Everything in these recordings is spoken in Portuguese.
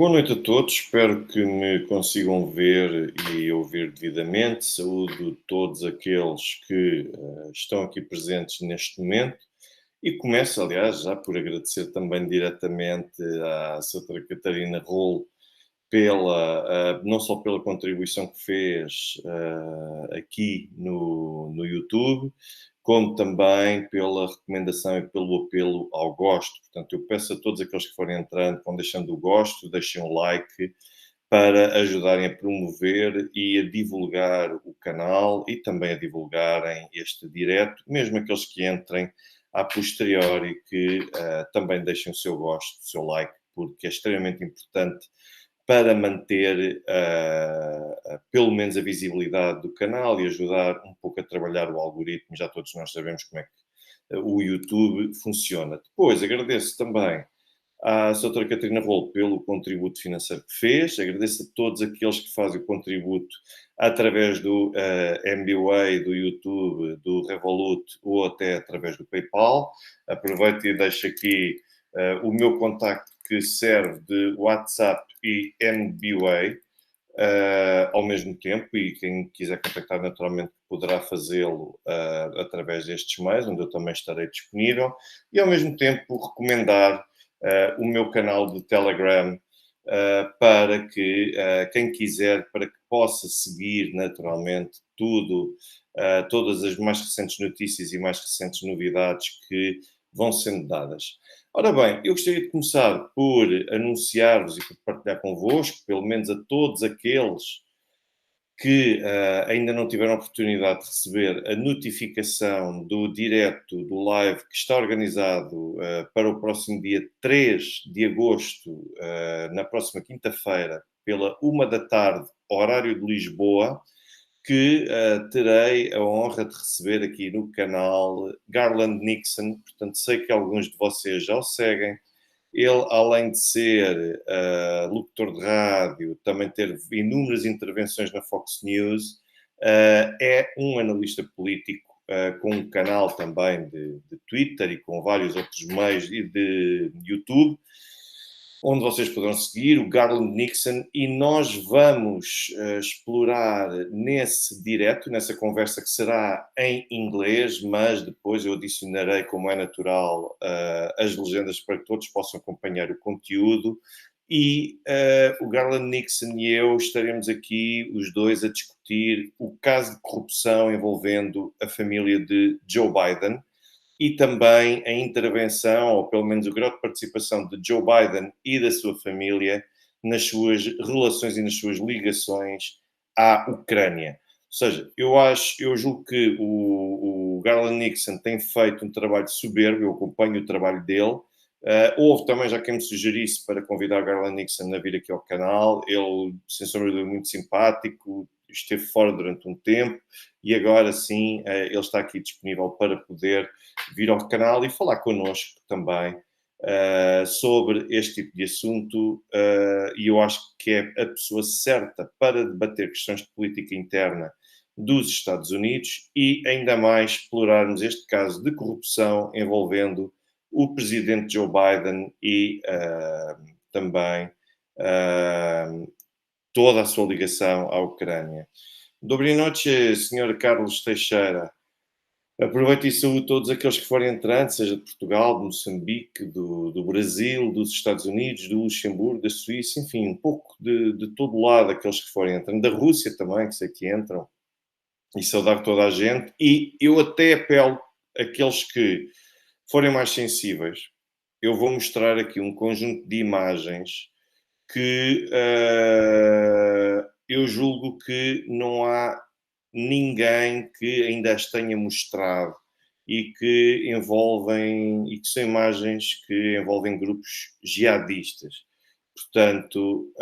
Boa noite a todos, espero que me consigam ver e ouvir devidamente. Saúdo todos aqueles que estão aqui presentes neste momento e começo, aliás, já por agradecer também diretamente à Sra. Catarina Rolo não só pela contribuição que fez aqui no YouTube, como também pela recomendação e pelo apelo ao gosto. Portanto, eu peço a todos aqueles que forem entrando, vão deixando o gosto, deixem um like para ajudarem a promover e a divulgar o canal e também a divulgarem este direto, mesmo aqueles que entrem a posteriori que também deixem o seu gosto, o seu like, porque é extremamente importante para manter pelo menos a visibilidade do canal e ajudar um pouco a trabalhar o algoritmo. Já todos nós sabemos como é que o YouTube funciona. Depois, agradeço também à Sra. Catarina Rolo pelo contributo financeiro que fez. Agradeço a todos aqueles que fazem o contributo através do MBWay, do YouTube, do Revolut ou até através do PayPal. Aproveito e deixo aqui o meu contacto que serve de WhatsApp e MBWay ao mesmo tempo, e quem quiser contactar naturalmente poderá fazê-lo através destes meios, onde eu também estarei disponível, e ao mesmo tempo recomendar o meu canal de Telegram para que quem quiser, para que possa seguir naturalmente todas as mais recentes notícias e mais recentes novidades que vão sendo dadas. Ora bem, eu gostaria de começar por anunciar-vos e por partilhar convosco, pelo menos a todos aqueles que ainda não tiveram a oportunidade de receber a notificação do direto, do live, que está organizado para o próximo dia 3 de agosto, na próxima quinta-feira, pela 1 da tarde, horário de Lisboa, que terei a honra de receber aqui no canal Garland Nixon. Portanto, sei que alguns de vocês já o seguem. Ele, além de ser locutor de rádio, também ter inúmeras intervenções na Fox News, é um analista político com um canal também de Twitter e com vários outros meios de YouTube, onde vocês poderão seguir o Garland Nixon, e nós vamos explorar nesse direto, nessa conversa que será em inglês, mas depois eu adicionarei, como é natural, as legendas para que todos possam acompanhar o conteúdo, e o Garland Nixon e eu estaremos aqui os dois a discutir o caso de corrupção envolvendo a família de Joe Biden, e também a intervenção, ou pelo menos o grau de participação de Joe Biden e da sua família nas suas relações e nas suas ligações à Ucrânia. Ou seja, eu julgo que o Garland Nixon tem feito um trabalho soberbo, eu acompanho o trabalho dele. Houve também já quem me sugerisse para convidar o Garland Nixon a vir aqui ao canal. Ele, sem sombra de dúvida, muito simpático, esteve fora durante um tempo e agora sim ele está aqui disponível para poder vir ao canal e falar connosco também sobre este tipo de assunto, e eu acho que é a pessoa certa para debater questões de política interna dos Estados Unidos e ainda mais explorarmos este caso de corrupção envolvendo o presidente Joe Biden e também toda a sua ligação à Ucrânia. Boa noite, Sr. Carlos Teixeira. Aproveito e saúdo todos aqueles que forem entrando, seja de Portugal, de Moçambique, do Brasil, dos Estados Unidos, do Luxemburgo, da Suíça, enfim, um pouco de todo lado, aqueles que forem entrando, da Rússia também, que sei que entram, e saudar toda a gente. E eu até apelo àqueles que forem mais sensíveis, eu vou mostrar aqui um conjunto de imagens que eu julgo que não há ninguém que ainda as tenha mostrado e que são imagens que envolvem grupos jihadistas. Portanto,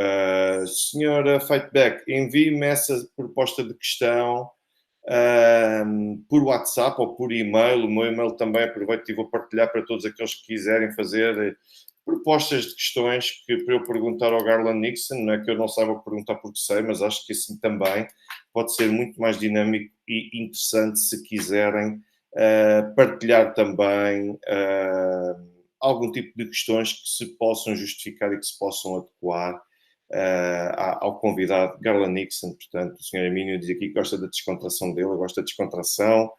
senhora Fightback, envie-me essa proposta de questão por WhatsApp ou por e-mail. O meu e-mail também aproveito e vou partilhar para todos aqueles que quiserem fazer propostas de questões para eu perguntar ao Garland Nixon. Não é que eu não saiba perguntar porque sei, mas acho que assim também pode ser muito mais dinâmico e interessante se quiserem partilhar também algum tipo de questões que se possam justificar e que se possam adequar ao convidado, Garland Nixon, portanto, o Sr. Amínio diz aqui que gosta da descontração dele, eu gosto da descontração,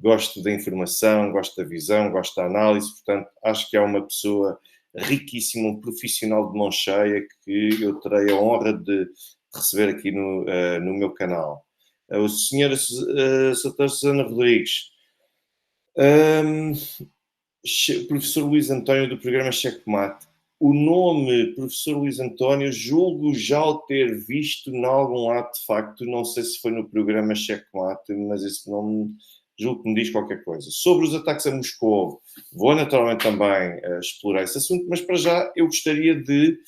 gosto da informação, gosto da visão, gosto da análise, portanto, acho que é uma pessoa riquíssima, um profissional de mão cheia que eu terei a honra de receber aqui no meu canal. O Sr. Susana Rodrigues, professor Luís António do programa Checkmate. O nome professor Luís António julgo já o ter visto em algum lado de facto, não sei se foi no programa Checkmate, mas esse nome julgo que me diz qualquer coisa. Sobre os ataques a Moscou, vou naturalmente também explorar esse assunto, mas para já eu gostaria de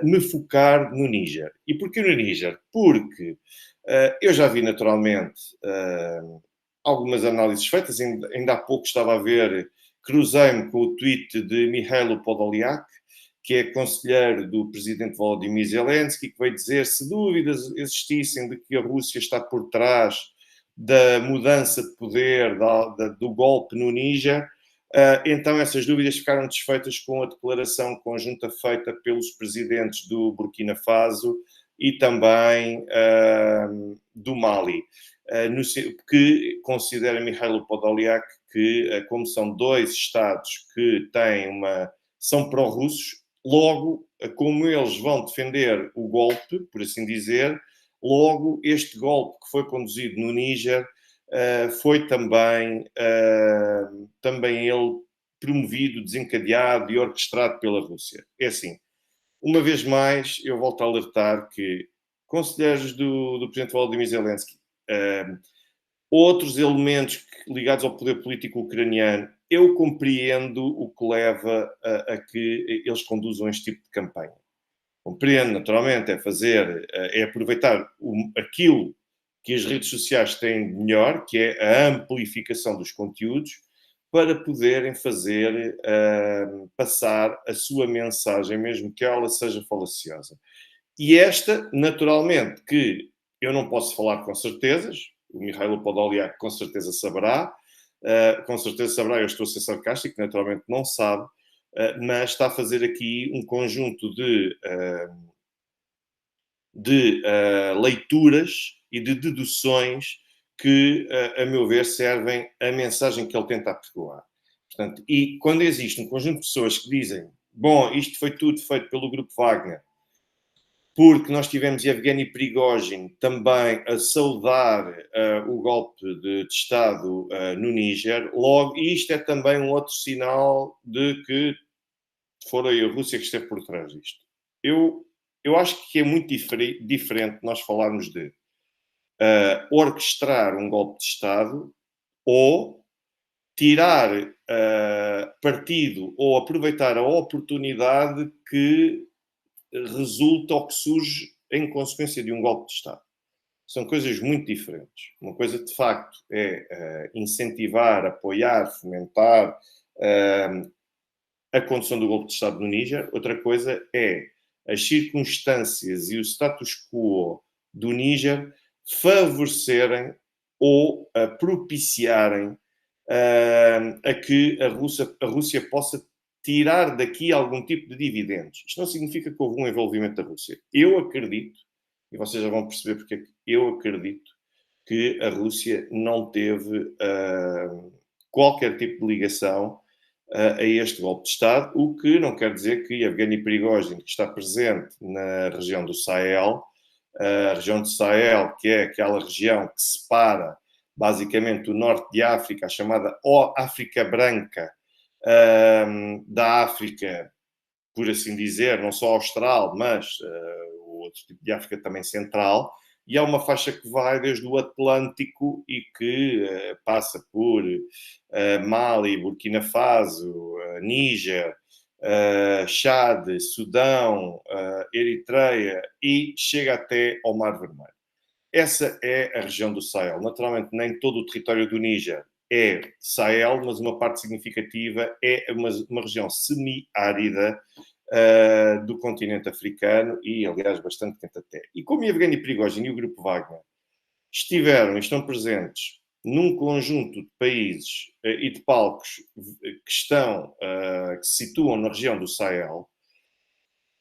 me focar no Níger. E porquê no Níger? Porque eu já vi naturalmente algumas análises feitas, ainda há pouco estava a ver, cruzei-me com o tweet de Mihailo Podolyak, que é conselheiro do presidente Volodymyr Zelensky, que veio dizer se dúvidas existissem de que a Rússia está por trás da mudança de poder, do golpe no Níger, então essas dúvidas ficaram desfeitas com a declaração conjunta feita pelos presidentes do Burkina Faso e também do Mali, que considera Mihailo Podolyak que, como são dois Estados que são pró-russos, logo, como eles vão defender o golpe, por assim dizer, logo este golpe que foi conduzido no Níger foi também ele promovido, desencadeado e orquestrado pela Rússia. É assim, uma vez mais, eu volto a alertar que conselheiros do presidente Volodymyr Zelensky, outros elementos ligados ao poder político ucraniano, eu compreendo o que leva a que eles conduzam este tipo de campanha. Compreendo, naturalmente, é aproveitar aquilo que as redes sociais têm de melhor, que é a amplificação dos conteúdos, para poderem fazer passar a sua mensagem, mesmo que ela seja falaciosa. E esta, naturalmente, que eu não posso falar com certezas, o Mihailo Podolyak com certeza saberá, eu estou a ser sarcástico, naturalmente não sabe, mas está a fazer aqui um conjunto de leituras e de deduções que, a meu ver, servem a mensagem que ele tenta apregoar. Portanto, e quando existe um conjunto de pessoas que dizem bom, isto foi tudo feito pelo Grupo Wagner, porque nós tivemos Yevgeny Prigozhin também a saudar o golpe de Estado no Níger, logo, e isto é também um outro sinal de que foi a Rússia que esteve por trás disto. Eu acho que é muito diferente nós falarmos de orquestrar um golpe de Estado ou tirar partido ou aproveitar a oportunidade que resulta ou que surge em consequência de um golpe de Estado. São coisas muito diferentes. Uma coisa, de facto, é incentivar, apoiar, fomentar a condução do golpe de Estado no Níger. Outra coisa é as circunstâncias e o status quo do Níger favorecerem ou propiciarem a que a Rússia possa tirar daqui algum tipo de dividendos. Isto não significa que houve um envolvimento da Rússia. Eu acredito, e vocês já vão perceber porque é que eu acredito, que a Rússia não teve qualquer tipo de ligação a este golpe de Estado, o que não quer dizer que Yevgeny Prigozhin, que está presente na região do Sahel, a região do Sahel, que é aquela região que separa basicamente o norte de África, a chamada África Branca, da África, por assim dizer, não só austral, mas o outro tipo de África também central, e é uma faixa que vai desde o Atlântico e que passa por Mali, Burkina Faso, Níger, Chad, Sudão, Eritreia e chega até ao Mar Vermelho. Essa é a região do Sahel. Naturalmente, nem todo o território do Níger é Sahel, mas uma parte significativa é uma região semi-árida do continente africano e, aliás, bastante quente até. E como Yevgeny Prigozhin e o Grupo Wagner estiveram e estão presentes num conjunto de países e de palcos que se situam na região do Sahel,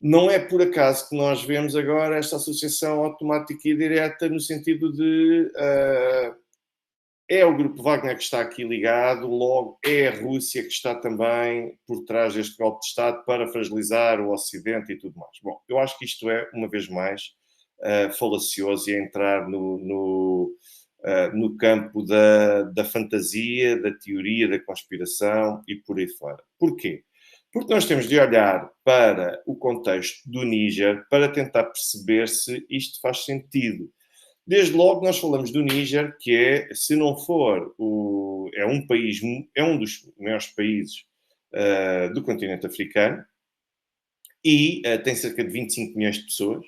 Não é por acaso que nós vemos agora esta associação automática e direta no sentido de é o grupo Wagner que está aqui ligado, logo é a Rússia que está também por trás deste golpe de Estado para fragilizar o Ocidente e tudo mais. Bom, eu acho que isto é, uma vez mais, falacioso e é entrar no campo da fantasia, da teoria, da conspiração e por aí fora. Porquê? Porque nós temos de olhar para o contexto do Níger para tentar perceber se isto faz sentido. Desde logo nós falamos do Níger, que é, se não for, é um país, é um dos maiores países do continente africano e tem cerca de 25 milhões de pessoas.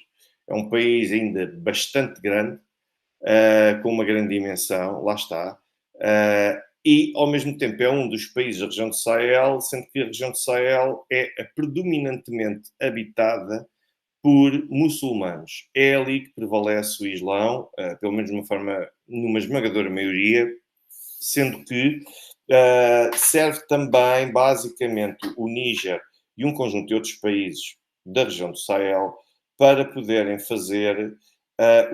É um país ainda bastante grande, com uma grande dimensão, lá está. E, ao mesmo tempo, é um dos países da região de Sahel, sendo que a região de Sahel é predominantemente habitada por muçulmanos. É ali que prevalece o Islão, pelo menos de uma forma, numa esmagadora maioria, sendo que serve também, basicamente, o Níger e um conjunto de outros países da região do Sahel para poderem fazer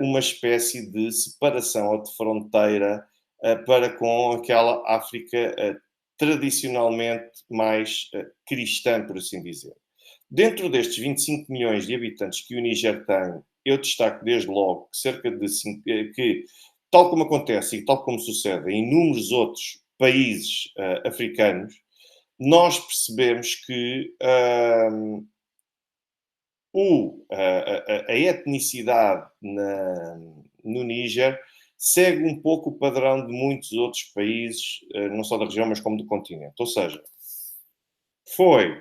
uma espécie de separação ou de fronteira para com aquela África tradicionalmente mais cristã, por assim dizer. Dentro destes 25 milhões de habitantes que o Níger tem, eu destaco desde logo que cerca de que, tal como acontece e tal como sucede em inúmeros outros países africanos, nós percebemos que a etnicidade no Níger segue um pouco o padrão de muitos outros países, não só da região, mas como do continente. Ou seja, foi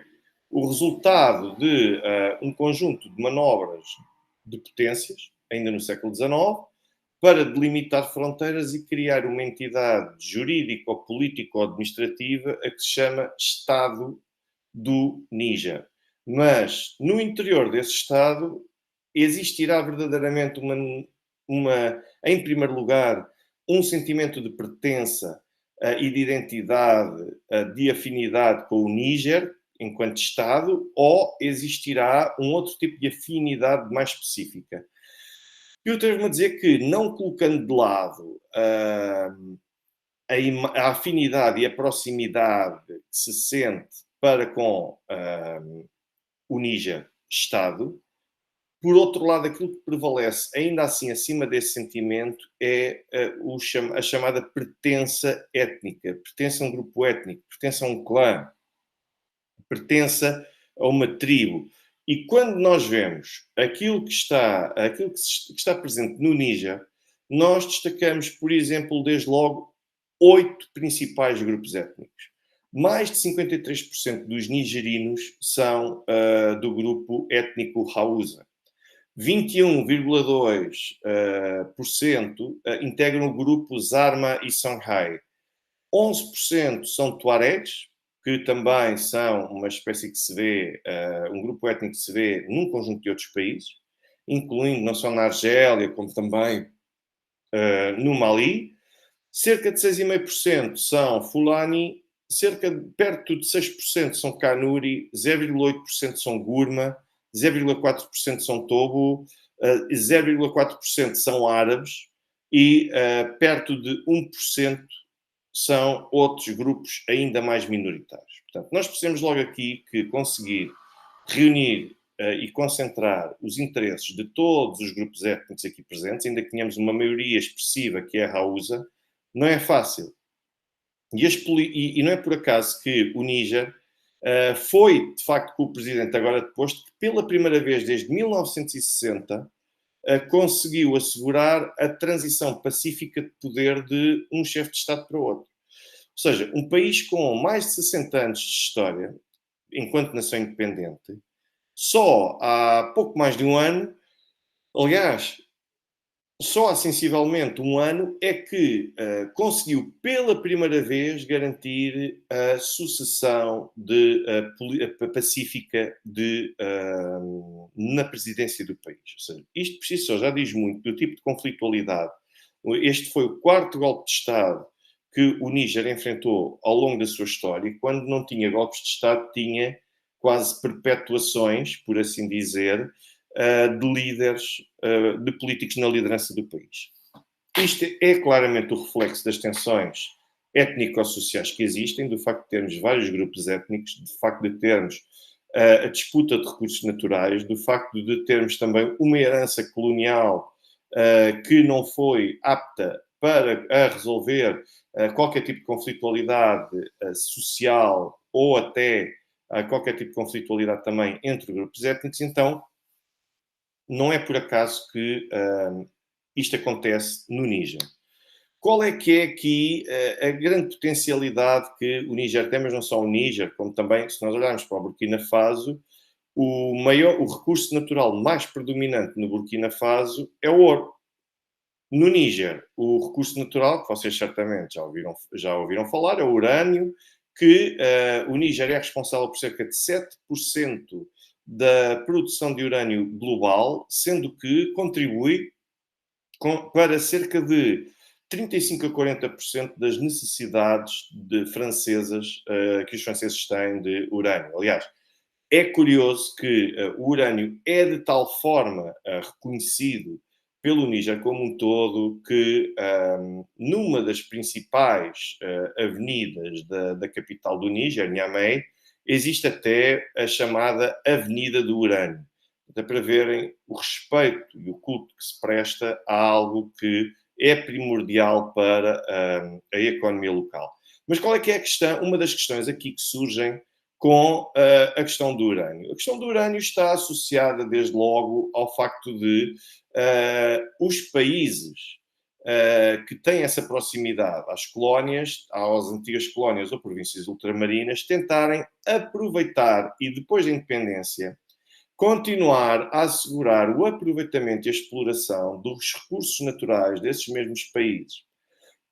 o resultado de um conjunto de manobras de potências, ainda no século XIX, para delimitar fronteiras e criar uma entidade jurídica, política ou administrativa a que se chama Estado do Níger. Mas no interior desse Estado existirá verdadeiramente em primeiro lugar, um sentimento de pertença e de identidade, de afinidade com o Níger, enquanto Estado, ou existirá um outro tipo de afinidade mais específica. Eu tenho-me a dizer que, não colocando de lado a afinidade e a proximidade que se sente para com o Níger Estado, por outro lado, aquilo que prevalece ainda assim acima desse sentimento é a chamada pertença étnica, pertença a um grupo étnico, pertença a um clã, pertença a uma tribo. E quando nós vemos aquilo que está presente no Níger, nós destacamos, por exemplo, desde logo, 8 principais grupos étnicos. Mais de 53% dos nigerinos são do grupo étnico Hausa. 21,2% integram o grupo Zarma e Songhai. 11% são tuaregs, que também são uma espécie que se vê, um grupo étnico que se vê num conjunto de outros países, incluindo não só na Argélia, como também no Mali. Cerca de 6,5% são Fulani, perto de 6% são Kanuri, 0,8% são Gurma, 0,4% são Tobo, 0,4% são árabes e perto de 1% são outros grupos ainda mais minoritários. Portanto, nós percebemos logo aqui que conseguir reunir e concentrar os interesses de todos os grupos étnicos aqui presentes, ainda que tenhamos uma maioria expressiva que é a Hausa, não é fácil. E não é por acaso que o Níger foi, de facto, com o presidente agora deposto, que pela primeira vez desde 1960 conseguiu assegurar a transição pacífica de poder de um chefe de Estado para o outro. Ou seja, um país com mais de 60 anos de história, enquanto nação independente, só há pouco mais de um ano, aliás, só há sensivelmente um ano, é que conseguiu pela primeira vez garantir a sucessão pacífica na presidência do país. Ou seja, isto por si só já diz muito do tipo de conflitualidade. Este foi o quarto golpe de Estado que o Níger enfrentou ao longo da sua história, e quando não tinha golpes de Estado, tinha quase perpetuações, por assim dizer, de líderes, de políticos na liderança do país. Isto é claramente o reflexo das tensões étnico-sociais que existem, do facto de termos vários grupos étnicos, do facto de termos a disputa de recursos naturais, do facto de termos também uma herança colonial que não foi apta para resolver qualquer tipo de conflitualidade social ou até qualquer tipo de conflitualidade também entre grupos étnicos. Então, não é por acaso que isto acontece no Níger. Qual é que é aqui a grande potencialidade que o Níger tem, mas não só o Níger, como também, se nós olharmos para o Burkina Faso, o recurso natural mais predominante no Burkina Faso é o ouro. No Níger, o recurso natural, que vocês certamente já ouviram falar, é o urânio, que o Níger é responsável por cerca de 7% da produção de urânio global, sendo que contribui para cerca de 35 a 40% das necessidades francesas que os franceses têm de urânio. Aliás, é curioso que o urânio é de tal forma reconhecido pelo Níger como um todo que numa das principais avenidas da capital do Níger, Niamey, existe até a chamada Avenida do Urânio. Até para verem o respeito e o culto que se presta a algo que é primordial para a economia local. Mas qual é que é a questão? Uma das questões aqui que surgem com a questão do urânio. A questão do urânio está associada, desde logo, ao facto de os países que têm essa proximidade às colónias, às antigas colónias ou províncias ultramarinas, tentarem aproveitar e, depois da independência, continuar a assegurar o aproveitamento e a exploração dos recursos naturais desses mesmos países.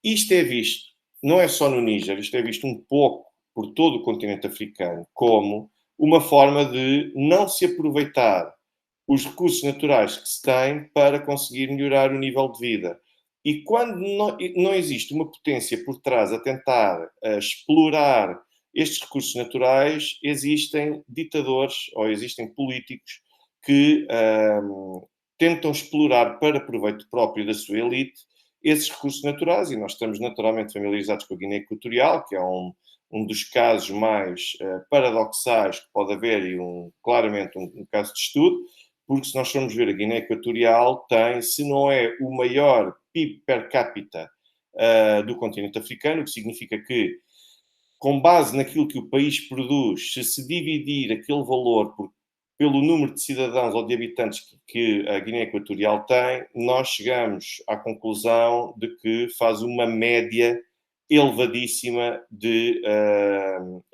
Isto é visto, não é só no Níger, isto é visto um pouco por todo o continente africano, como uma forma de não se aproveitar os recursos naturais que se têm para conseguir melhorar o nível de vida. E quando não existe uma potência por trás a tentar explorar estes recursos naturais, existem ditadores ou existem políticos que tentam explorar para proveito próprio da sua elite esses recursos naturais, e nós estamos naturalmente familiarizados com a Guiné Equatorial, que é um dos casos mais paradoxais que pode haver e claramente um caso de estudo, porque se nós formos ver a Guiné Equatorial tem, se não é o maior PIB per capita do continente africano, o que significa que, com base naquilo que o país produz, se dividir aquele valor pelo número de cidadãos ou de habitantes que a Guiné Equatorial tem, nós chegamos à conclusão de que faz uma média elevadíssima de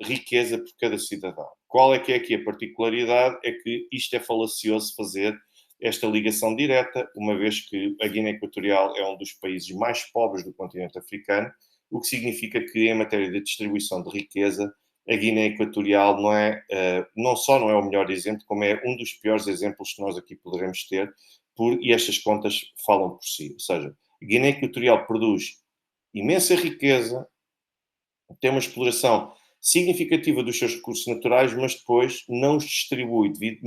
riqueza por cada cidadão. Qual é que é aqui a particularidade? É que isto é falacioso fazer esta ligação direta, uma vez que a Guiné Equatorial é um dos países mais pobres do continente africano, o que significa que, em matéria de distribuição de riqueza, a Guiné Equatorial não só não é o melhor exemplo, como é um dos piores exemplos que nós aqui poderemos ter, e estas contas falam por si. Ou seja, a Guiné Equatorial produz imensa riqueza, tem uma exploração significativa dos seus recursos naturais, mas depois não os distribui de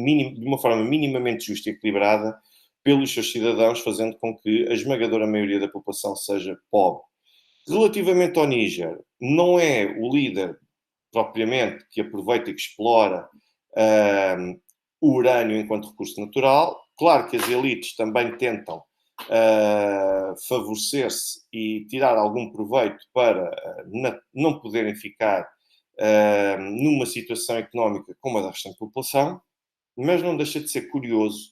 uma forma minimamente justa e equilibrada pelos seus cidadãos, fazendo com que a esmagadora maioria da população seja pobre. Relativamente ao Níger, não é o líder propriamente que aproveita e que explora o urânio enquanto recurso natural. Claro que as elites também tentam favorecer-se e tirar algum proveito para não poderem ficar numa situação económica como a da restante população, mas não deixa de ser curioso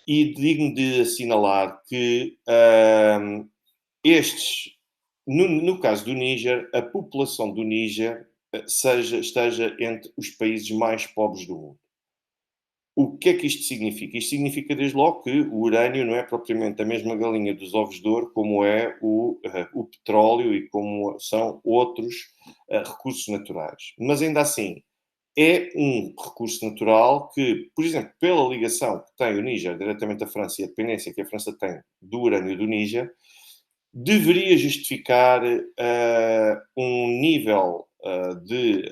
e digno de assinalar que no caso do Níger, a população do Níger esteja entre os países mais pobres do mundo. O que é que isto significa? Isto significa, desde logo, que o urânio não é propriamente a mesma galinha dos ovos de ouro como é o petróleo e como são outros recursos naturais. Mas, ainda assim, é um recurso natural que, por exemplo, pela ligação que tem o Níger diretamente à França e a dependência que a França tem do urânio do Níger, deveria justificar um nível de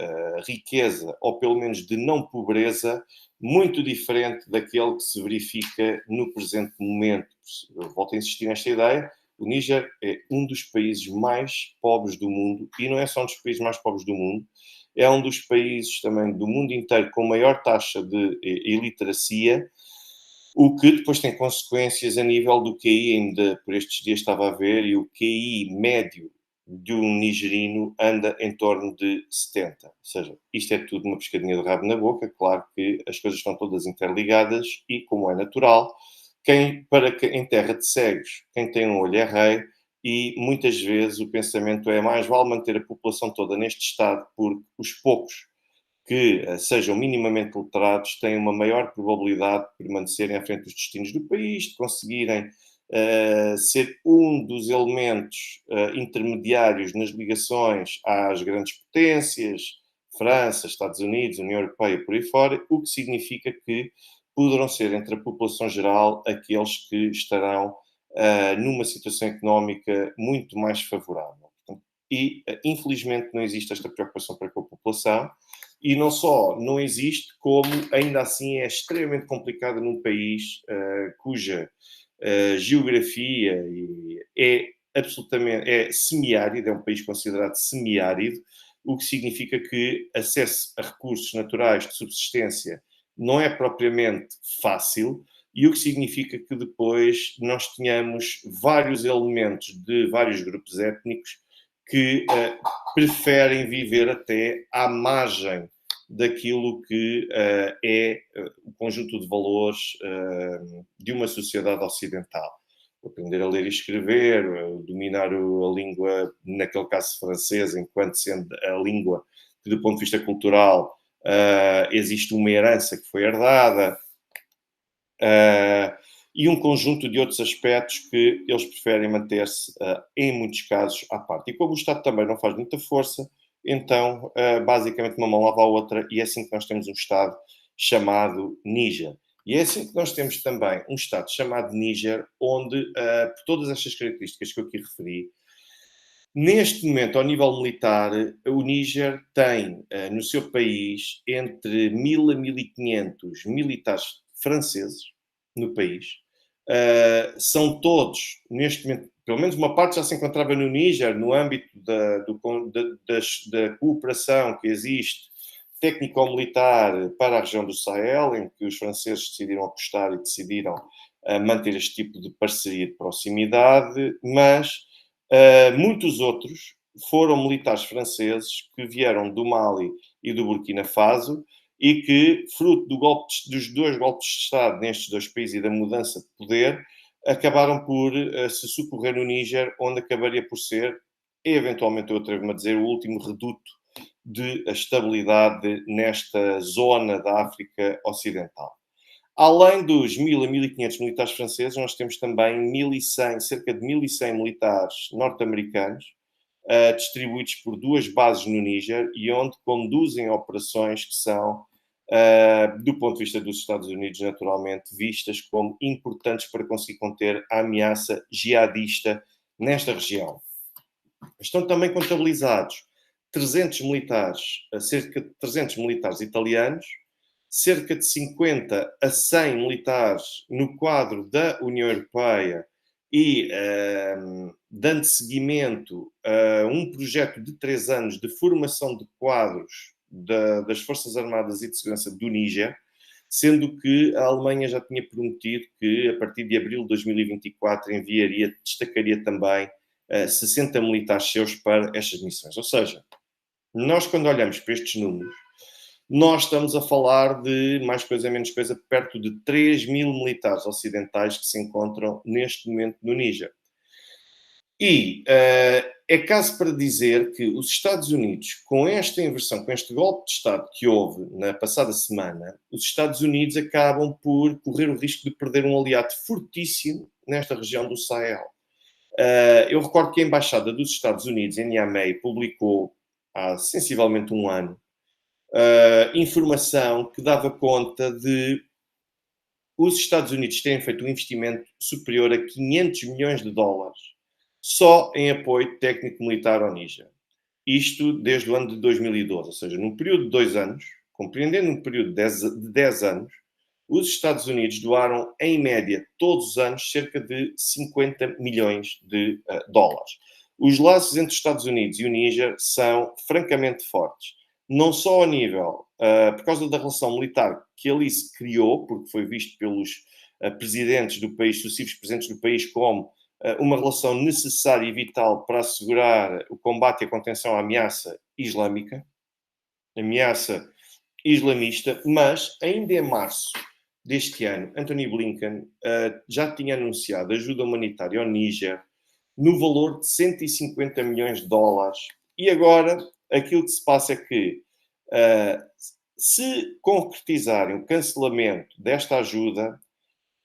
riqueza, ou pelo menos de não pobreza, muito diferente daquele que se verifica no presente momento. Eu volto a insistir nesta ideia. O Níger é um dos países mais pobres do mundo, e não é só um dos países mais pobres do mundo, é um dos países também do mundo inteiro com maior taxa de iliteracia, o que depois tem consequências a nível do QI, ainda por estes dias estava a ver, e o QI médio de um nigerino anda em torno de 70. Ou seja, isto é tudo uma pescadinha de rabo na boca. Claro que as coisas estão todas interligadas e, como é natural, em terra de cegos, quem tem um olho é rei, e muitas vezes o pensamento é mais vale manter a população toda neste estado, porque os poucos que sejam minimamente letrados têm uma maior probabilidade de permanecerem à frente dos destinos do país, de conseguirem ser um dos elementos intermediários nas ligações às grandes potências, França, Estados Unidos, União Europeia, por aí fora, o que significa que poderão ser entre a população geral aqueles que estarão numa situação económica muito mais favorável. E, infelizmente, não existe esta preocupação para com a população, e não só não existe, como ainda assim é extremamente complicado num país cuja geografia é absolutamente semiárido, é um país considerado semiárido, o que significa que acesso a recursos naturais de subsistência não é propriamente fácil, e o que significa que depois nós tenhamos vários elementos de vários grupos étnicos que preferem viver até à margem daquilo que é o conjunto de valores de uma sociedade ocidental. Aprender a ler e escrever, dominar a língua, naquele caso francês, enquanto sendo a língua que, do ponto de vista cultural, existe uma herança que foi herdada, e um conjunto de outros aspectos que eles preferem manter-se, em muitos casos, à parte. E como o Estado também não faz muita força, então, basicamente, uma mão lava a outra, e é assim que nós temos um Estado chamado Níger. E é assim que nós temos também um Estado chamado Níger, onde, por todas estas características que eu aqui referi, neste momento, ao nível militar, o Níger tem no seu país entre 1000 a 1500 militares franceses no país. São todos, neste momento, pelo menos uma parte já se encontrava no Níger, no âmbito da cooperação que existe técnico-militar para a região do Sahel, em que os franceses decidiram apostar e decidiram manter este tipo de parceria de proximidade, mas muitos outros foram militares franceses que vieram do Mali e do Burkina Faso e que, fruto dos dois golpes de Estado nestes dois países e da mudança de poder, acabaram por se socorrer no Níger, onde acabaria por ser, eventualmente eu atrevo-me a dizer, o último reduto de estabilidade nesta zona da África Ocidental. Além dos 1000 a 1500 militares franceses, nós temos também 1100, cerca de 1100 militares norte-americanos, distribuídos por duas bases no Níger e onde conduzem operações que são, do ponto de vista dos Estados Unidos, naturalmente, vistas como importantes para conseguir conter a ameaça jihadista nesta região. Estão também contabilizados 300 militares, cerca de 300 militares italianos, cerca de 50 a 100 militares no quadro da União Europeia e dando seguimento a um projeto de 3 anos de formação de quadros das Forças Armadas e de Segurança do Níger, sendo que a Alemanha já tinha prometido que a partir de abril de 2024 destacaria também 60 militares seus para estas missões. Ou seja, nós quando olhamos para estes números, nós estamos a falar de, mais coisa menos coisa, perto de 3.000 militares ocidentais que se encontram neste momento no Níger. E é caso para dizer que os Estados Unidos, com esta inversão, com este golpe de Estado que houve na passada semana, os Estados Unidos acabam por correr o risco de perder um aliado fortíssimo nesta região do Sahel. Eu recordo que a Embaixada dos Estados Unidos em Niamey publicou, há sensivelmente um ano, informação que dava conta de os Estados Unidos terem feito um investimento superior a 500 milhões de dólares só em apoio técnico-militar ao Níger. Isto desde o ano de 2012, ou seja, num período de 2 anos, compreendendo um período de 10 anos, os Estados Unidos doaram, em média, todos os anos, cerca de 50 milhões de dólares. Os laços entre os Estados Unidos e o Níger são francamente fortes. Não só a nível, por causa da relação militar que ali se criou, porque foi visto pelos presidentes do país, sucessivos presidentes do país, como uma relação necessária e vital para assegurar o combate e a contenção à ameaça islâmica, ameaça islamista, mas ainda em março deste ano, Anthony Blinken já tinha anunciado ajuda humanitária ao Níger no valor de 150 milhões de dólares. E agora, aquilo que se passa é que, se concretizarem o cancelamento desta ajuda,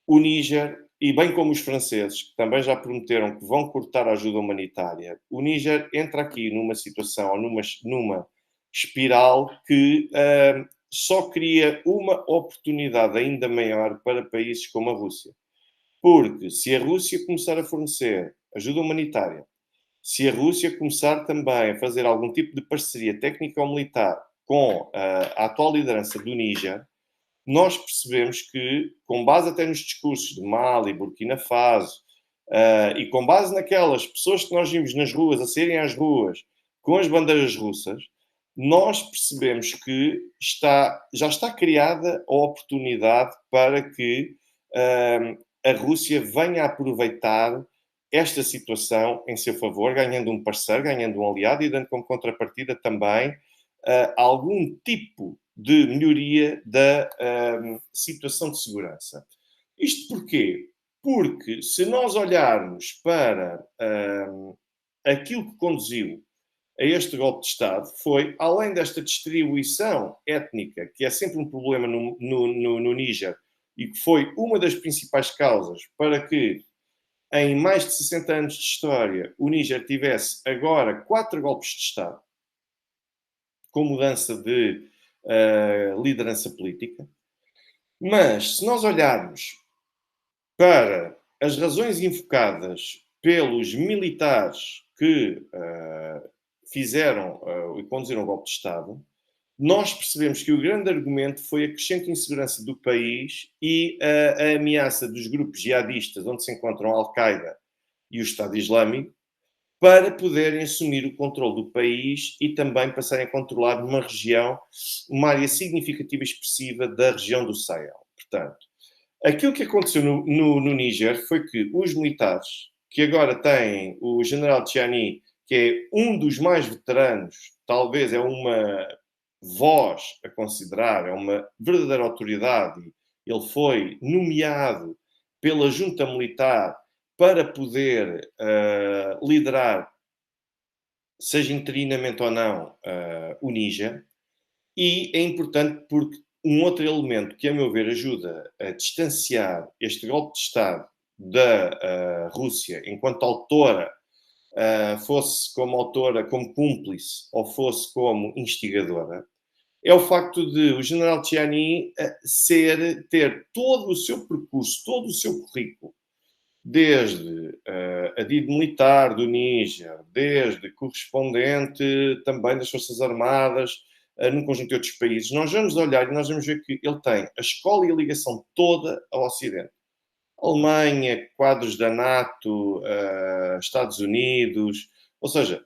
o Níger, e bem como os franceses, que também já prometeram que vão cortar a ajuda humanitária, o Níger entra aqui numa situação, ou numa espiral que só cria uma oportunidade ainda maior para países como a Rússia. Porque se a Rússia começar a fornecer ajuda humanitária, se a Rússia começar também a fazer algum tipo de parceria técnica ou militar com a atual liderança do Níger, nós percebemos que, com base até nos discursos de Mali, Burkina Faso, e com base naquelas pessoas que nós vimos nas ruas, a saírem às ruas com as bandeiras russas, nós percebemos que já está criada a oportunidade para que a Rússia venha a aproveitar esta situação em seu favor, ganhando um parceiro, ganhando um aliado e dando como contrapartida também algum tipo de melhoria da situação de segurança. Isto porquê? Porque se nós olharmos para aquilo que conduziu a este golpe de Estado, foi, além desta distribuição étnica, que é sempre um problema no Níger, e que foi uma das principais causas para que, em mais de 60 anos de história, o Níger tivesse agora 4 golpes de Estado, com mudança de liderança política. Mas, se nós olharmos para as razões invocadas pelos militares que fizeram e conduziram o golpe de Estado, nós percebemos que o grande argumento foi a crescente insegurança do país e a ameaça dos grupos jihadistas, onde se encontram a Al-Qaeda e o Estado Islâmico, para poderem assumir o controle do país e também passarem a controlar uma região, uma área significativa e expressiva da região do Sahel. Portanto, aquilo que aconteceu no Níger foi que os militares, que agora têm o general Tchiani, que é um dos mais veteranos, talvez é uma voz a considerar, é uma verdadeira autoridade, ele foi nomeado pela junta militar para poder liderar, seja interinamente ou não, o Níger. E é importante porque um outro elemento que, a meu ver, ajuda a distanciar este golpe de Estado da Rússia enquanto autora, fosse como autora, como cúmplice, ou fosse como instigadora, é o facto de o general Tchiani ter todo o seu percurso, todo o seu currículo, desde a DID militar do Níger, desde correspondente também das Forças Armadas, num conjunto de outros países. Nós vamos olhar e nós vamos ver que ele tem a escola e a ligação toda ao Ocidente. Alemanha, quadros da NATO, Estados Unidos, ou seja,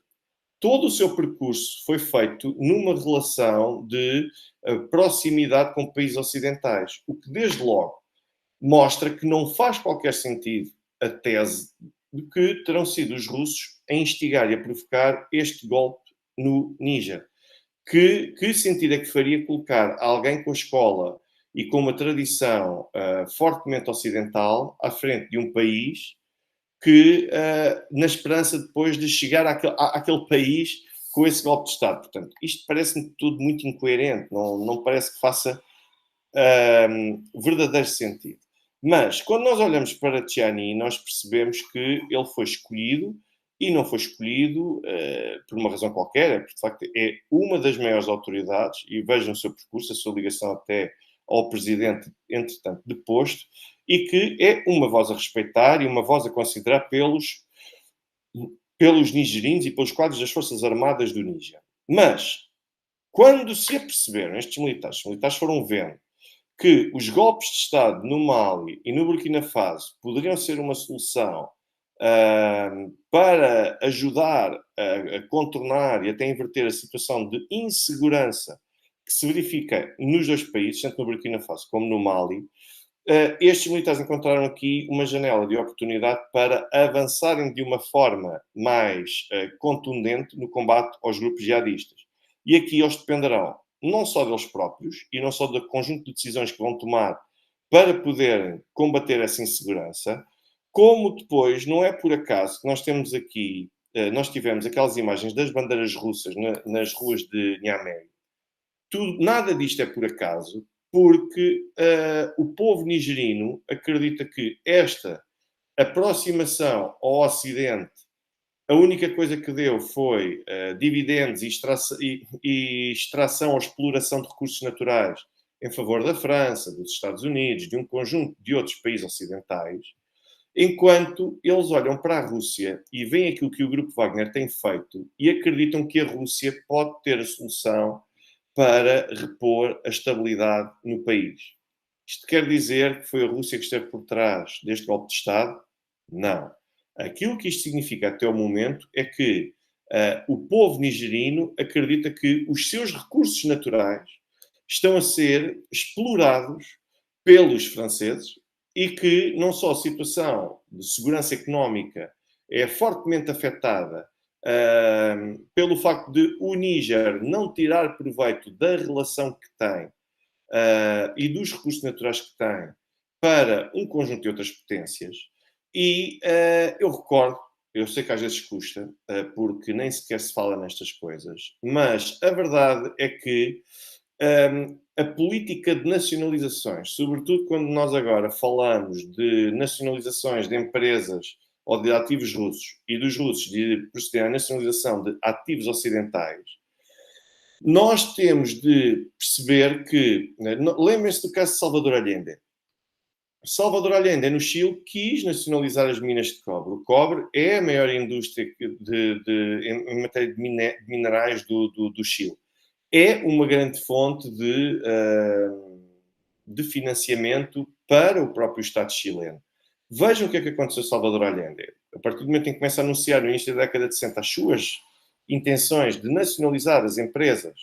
todo o seu percurso foi feito numa relação de proximidade com países ocidentais, o que desde logo mostra que não faz qualquer sentido a tese de que terão sido os russos a instigar e a provocar este golpe no Níger. Que sentido é que faria colocar alguém com a escola e com uma tradição fortemente ocidental à frente de um país que, na esperança depois de chegar àquele país com esse golpe de Estado? Portanto, isto parece-me tudo muito incoerente, não parece que faça verdadeiro sentido. Mas, quando nós olhamos para Tchiani, nós percebemos que ele foi escolhido, e não foi escolhido por uma razão qualquer, porque de facto é uma das maiores autoridades, e vejam o seu percurso, a sua ligação até ao presidente, entretanto, deposto, e que é uma voz a respeitar e uma voz a considerar pelos nigerinos e pelos quadros das Forças Armadas do Níger. Mas, quando se aperceberam, estes militares, os militares foram vendo que os golpes de Estado no Mali e no Burkina Faso poderiam ser uma solução para ajudar a contornar e até inverter a situação de insegurança que se verifica nos dois países, tanto no Burkina Faso como no Mali, estes militares encontraram aqui uma janela de oportunidade para avançarem de uma forma mais contundente no combate aos grupos jihadistas. E aqui eles dependerão não só deles próprios e não só do conjunto de decisões que vão tomar para poderem combater essa insegurança, como depois, não é por acaso que nós temos aqui, nós tivemos aquelas imagens das bandeiras russas nas ruas de Niamey. Nada disto é por acaso, porque o povo nigerino acredita que esta aproximação ao Ocidente, a única coisa que deu foi dividendos e extração ou exploração de recursos naturais em favor da França, dos Estados Unidos, de um conjunto de outros países ocidentais, enquanto eles olham para a Rússia e veem aquilo que o Grupo Wagner tem feito e acreditam que a Rússia pode ter a solução para repor a estabilidade no país. Isto quer dizer que foi a Rússia que esteve por trás deste golpe de Estado? Não. Aquilo que isto significa até o momento é que o povo nigerino acredita que os seus recursos naturais estão a ser explorados pelos franceses e que não só a situação de segurança económica é fortemente afetada pelo facto de o Níger não tirar proveito da relação que tem e dos recursos naturais que tem para um conjunto de outras potências. E eu recordo, eu sei que às vezes custa, porque nem sequer se fala nestas coisas, mas a verdade é que a política de nacionalizações, sobretudo quando nós agora falamos de nacionalizações de empresas ou de ativos russos e dos russos de proceder à nacionalização de ativos ocidentais, nós temos de perceber que, lembrem-se do caso de Salvador Allende. Salvador Allende, no Chile, quis nacionalizar as minas de cobre. O cobre é a maior indústria em matéria de minerais do Chile. É uma grande fonte de financiamento para o próprio Estado chileno. Vejam o que é que aconteceu a Salvador Allende. A partir do momento em que começa a anunciar no início da década de 60 as suas intenções de nacionalizar as empresas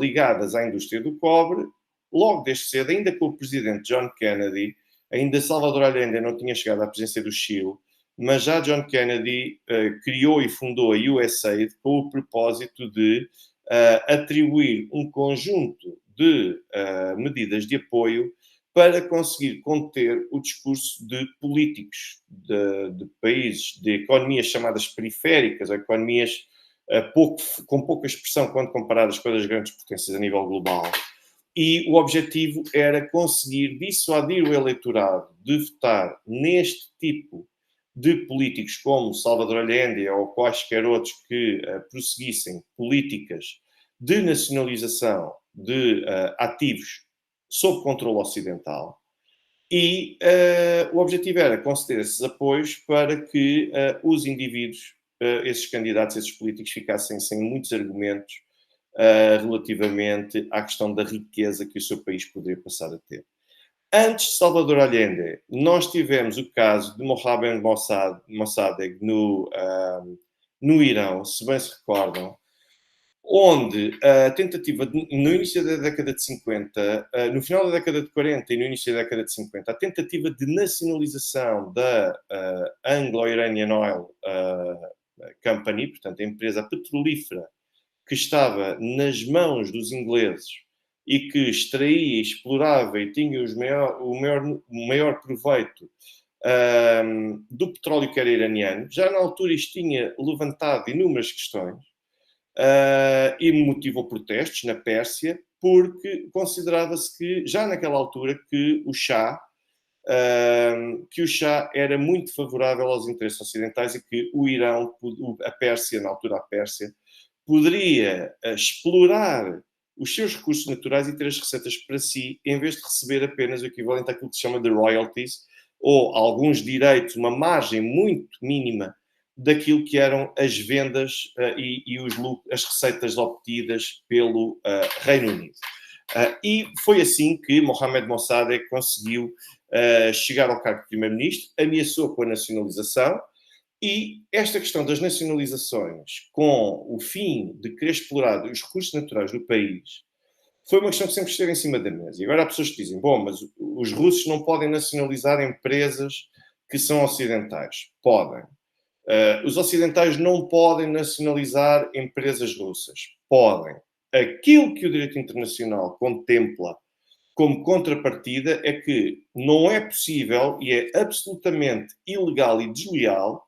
ligadas à indústria do cobre, logo desde cedo, ainda com o presidente John Kennedy, ainda Salvador Allende não tinha chegado à presidência do Chile, mas já John Kennedy criou e fundou a USAID com o propósito de atribuir um conjunto de medidas de apoio para conseguir conter o discurso de políticos de países, de economias chamadas periféricas, ou economias com pouca expressão quando comparadas com as grandes potências a nível global. E o objetivo era conseguir dissuadir o eleitorado de votar neste tipo de políticos como Salvador Allende ou quaisquer outros que prosseguissem políticas de nacionalização de ativos sob controle ocidental. E o objetivo era conceder esses apoios para que os indivíduos, esses candidatos, esses políticos, ficassem sem muitos argumentos relativamente à questão da riqueza que o seu país poderia passar a ter. Antes de Salvador Allende, nós tivemos o caso de Mohammad Mossadegh no Irão, se bem se recordam, onde a tentativa, no início da década de 50, no final da década de 40 e no início da década de 50, a tentativa de nacionalização da Anglo-Iranian Oil Company, portanto, a empresa petrolífera que estava nas mãos dos ingleses e que extraía, explorava e tinha o maior proveito do petróleo que era iraniano, já na altura isto tinha levantado inúmeras questões e motivou protestos na Pérsia, porque considerava-se que, já naquela altura, que o Shah era muito favorável aos interesses ocidentais e que o Irão, a Pérsia, na altura a Pérsia, poderia explorar os seus recursos naturais e ter as receitas para si, em vez de receber apenas o equivalente àquilo que se chama de royalties, ou alguns direitos, uma margem muito mínima daquilo que eram as vendas as receitas obtidas pelo Reino Unido. E foi assim que Mohamed Mossadegh conseguiu chegar ao cargo de primeiro-ministro, ameaçou com a nacionalização, e esta questão das nacionalizações, com o fim de querer explorar os recursos naturais do país, foi uma questão que sempre esteve em cima da mesa. E agora há pessoas que dizem, bom, mas os russos não podem nacionalizar empresas que são ocidentais. Podem. Os ocidentais não podem nacionalizar empresas russas. Podem. Aquilo que o direito internacional contempla como contrapartida é que não é possível e é absolutamente ilegal e desleal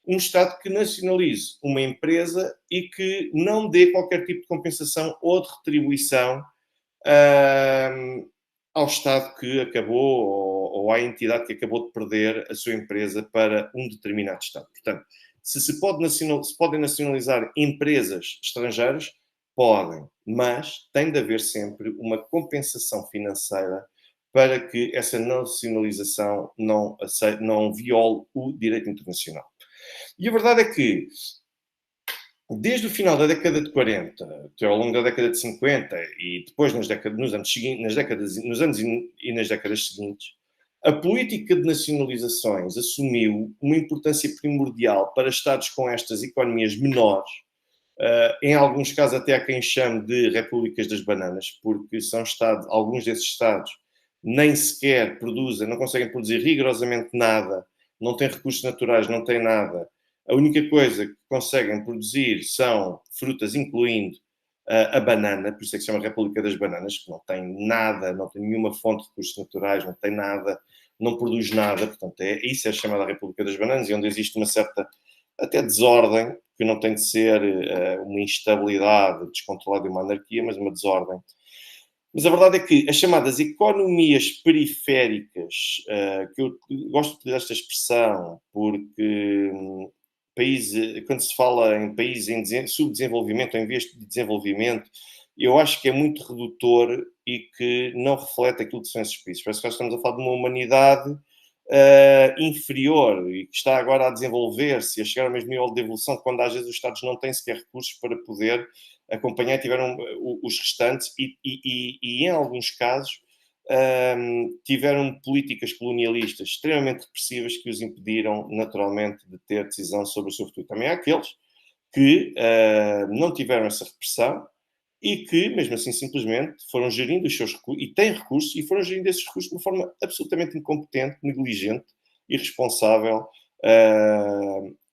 um Estado que nacionalize uma empresa e que não dê qualquer tipo de compensação ou de retribuição ao Estado que acabou ou à entidade que acabou de perder a sua empresa para um determinado Estado. Portanto, se podem nacionalizar empresas estrangeiras, podem, mas tem de haver sempre uma compensação financeira para que essa nacionalização não viole o direito internacional. E a verdade é que, desde o final da década de 40, até ao longo da década de 50 e depois nos anos e nas décadas seguintes, a política de nacionalizações assumiu uma importância primordial para Estados com estas economias menores, em alguns casos até há quem chame de repúblicas das bananas, porque são alguns desses Estados nem sequer produzem, não conseguem produzir rigorosamente nada, não têm recursos naturais, não têm nada. A única coisa que conseguem produzir são frutas, incluindo a banana, por isso é que se chama República das Bananas, que não tem nada, não tem nenhuma fonte de recursos naturais, não tem nada, não produz nada, portanto, isso é chamada República das Bananas, e onde existe uma certa até desordem, que não tem de ser uma instabilidade descontrolada e uma anarquia, mas uma desordem. Mas a verdade é que as chamadas economias periféricas, que eu gosto de utilizar esta expressão, porque quando se fala em países em subdesenvolvimento ou em vias de desenvolvimento, eu acho que é muito redutor e que não reflete aquilo que são esses países. Parece que nós estamos a falar de uma humanidade inferior e que está agora a desenvolver-se, a chegar ao mesmo nível de evolução, quando às vezes os Estados não têm sequer recursos para poder acompanhar, tiveram os restantes e em alguns casos tiveram políticas colonialistas extremamente repressivas que os impediram naturalmente de ter decisão sobre o seu futuro. Também há aqueles que não tiveram essa repressão e que, mesmo assim, simplesmente foram gerindo os seus recursos, e têm recursos, e foram gerindo esses recursos de uma forma absolutamente incompetente, negligente, irresponsável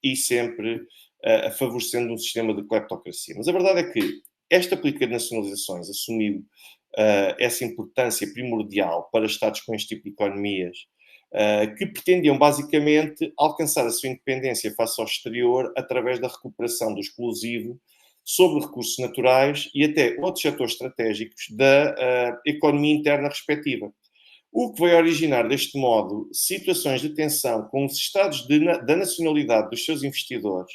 e sempre favorecendo um sistema de cleptocracia. Mas a verdade é que esta política de nacionalizações assumiu essa importância primordial para Estados com este tipo de economias, que pretendiam basicamente alcançar a sua independência face ao exterior através da recuperação do exclusivo sobre recursos naturais e até outros setores estratégicos da economia interna respectiva. O que vai originar, deste modo, situações de tensão com os estados da nacionalidade dos seus investidores,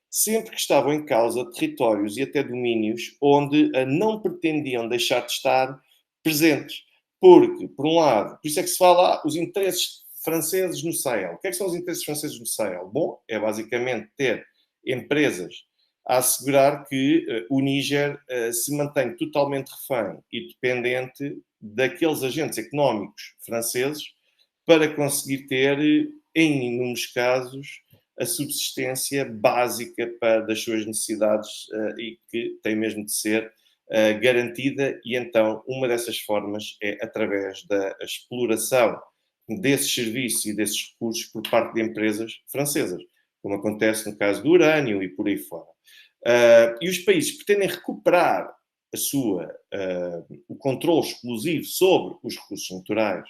sempre que estavam em causa territórios e até domínios onde não pretendiam deixar de estar presentes. Porque, por um lado, por isso é que se fala os interesses franceses no Sahel. O que é que são os interesses franceses no Sahel? Bom, é basicamente ter empresas a assegurar que o Níger se mantém totalmente refém e dependente daqueles agentes económicos franceses para conseguir ter, em inúmeros casos, a subsistência básica das suas necessidades e que tem mesmo de ser garantida, e então uma dessas formas é através da exploração desses serviços e desses recursos por parte de empresas francesas, como acontece no caso do urânio e por aí fora. E os países pretendem recuperar o controle exclusivo sobre os recursos naturais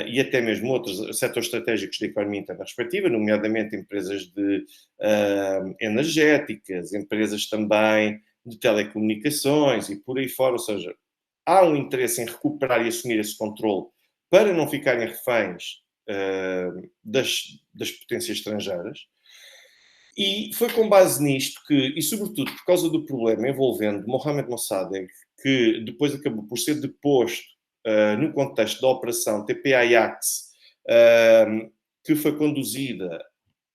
e até mesmo outros setores estratégicos da economia interna respectiva, nomeadamente empresas energéticas, empresas também de telecomunicações e por aí fora. Ou seja, há um interesse em recuperar e assumir esse controle para não ficarem reféns das potências estrangeiras. E foi com base nisto que, e sobretudo por causa do problema envolvendo Mohamed Mossadegh, que depois acabou por ser deposto no contexto da operação TP Ajax, que foi conduzida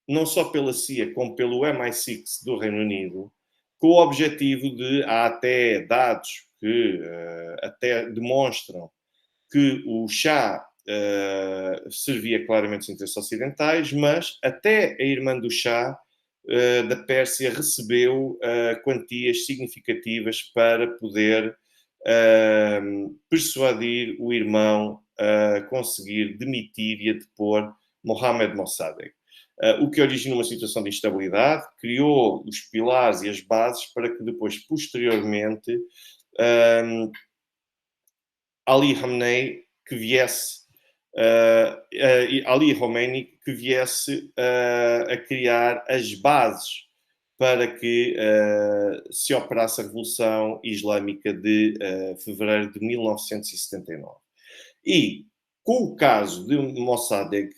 não só pela CIA, como pelo MI6 do Reino Unido, com o objetivo de, há até dados que até demonstram que o Shah servia claramente os interesses ocidentais, mas até a irmã do Shah da Pérsia recebeu quantias significativas para poder persuadir o irmão a conseguir demitir e a depor Mohammed Mossadegh. O que originou uma situação de instabilidade, criou os pilares e as bases para que depois, posteriormente, Ali Khamenei que viesse Ali Khomeini que viesse a criar as bases para que se operasse a Revolução Islâmica de fevereiro de 1979. E, com o caso de Mossadegh,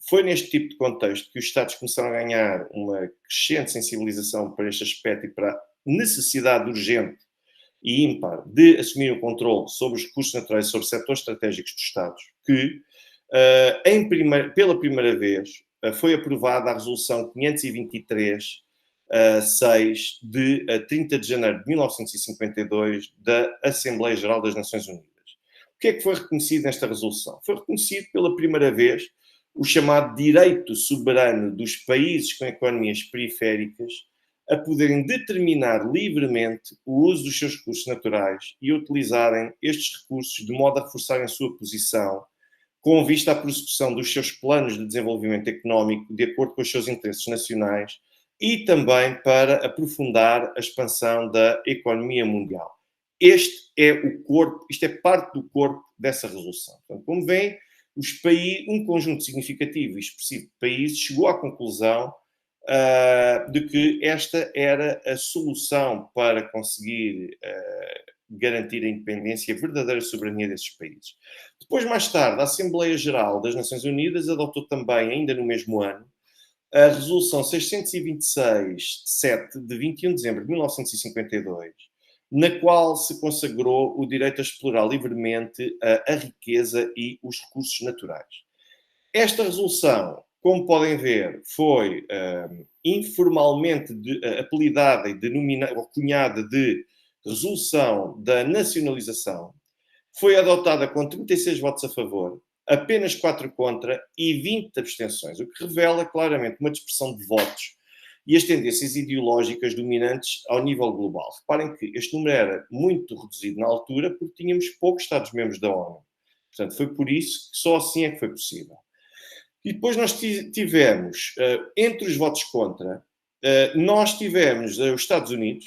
foi neste tipo de contexto que os Estados começaram a ganhar uma crescente sensibilização para este aspecto e para a necessidade urgente e ímpar de assumir o controle sobre os recursos naturais e sobre setores estratégicos dos Estados, que, pela primeira vez, foi aprovada a Resolução 523 6 de 30 de janeiro de 1952 da Assembleia Geral das Nações Unidas. O que é que foi reconhecido nesta resolução? Foi reconhecido pela primeira vez o chamado direito soberano dos países com economias periféricas a poderem determinar livremente o uso dos seus recursos naturais e utilizarem estes recursos de modo a reforçarem a sua posição com vista à prossecução dos seus planos de desenvolvimento económico de acordo com os seus interesses nacionais e também para aprofundar a expansão da economia mundial. Este é o corpo, isto é parte do corpo dessa resolução. Portanto, como veem, um conjunto significativo e expressivo de países chegou à conclusão de que esta era a solução para conseguir garantir a independência e a verdadeira soberania desses países. Depois, mais tarde, a Assembleia Geral das Nações Unidas adotou também, ainda no mesmo ano, a Resolução 626-7 de 21 de dezembro de 1952, na qual se consagrou o direito a explorar livremente a riqueza e os recursos naturais. Esta resolução, como podem ver, foi informalmente apelidada e cunhada de Resolução da Nacionalização, foi adotada com 36 votos a favor, apenas 4 contra e 20 abstenções, o que revela claramente uma dispersão de votos e as tendências ideológicas dominantes ao nível global. Reparem que este número era muito reduzido na altura porque tínhamos poucos Estados-membros da ONU. Portanto, foi por isso que só assim é que foi possível. E depois nós tivemos, entre os votos contra, nós tivemos os Estados Unidos,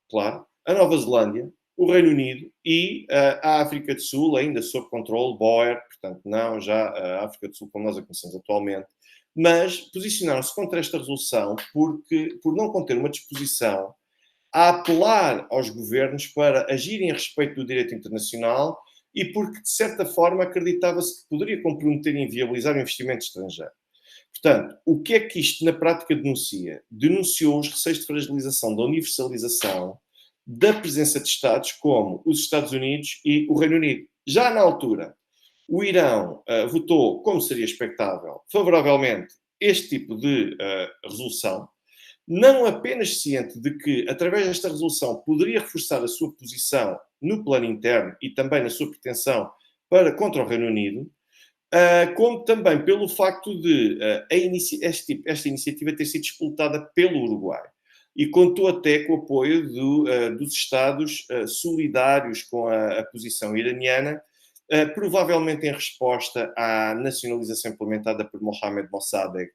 claro, a Nova Zelândia, o Reino Unido e a África do Sul, ainda sob controle, Boer, portanto, não já a África do Sul como nós a conhecemos atualmente, mas posicionaram-se contra esta resolução por não conter uma disposição a apelar aos governos para agirem a respeito do direito internacional e porque, de certa forma, acreditava-se que poderia comprometer e inviabilizar o investimento estrangeiro. Portanto, o que é que isto na prática denuncia? Denunciou os receios de fragilização da universalização da presença de Estados como os Estados Unidos e o Reino Unido. Já na altura, o Irão votou, como seria expectável, favoravelmente este tipo de resolução, não apenas ciente de que, através desta resolução, poderia reforçar a sua posição no plano interno e também na sua pretensão contra o Reino Unido, como também pelo facto de esta iniciativa ter sido disputada pelo Uruguai. E contou até com o apoio dos Estados solidários com a posição iraniana, provavelmente em resposta à nacionalização implementada por Mohammed Mossadegh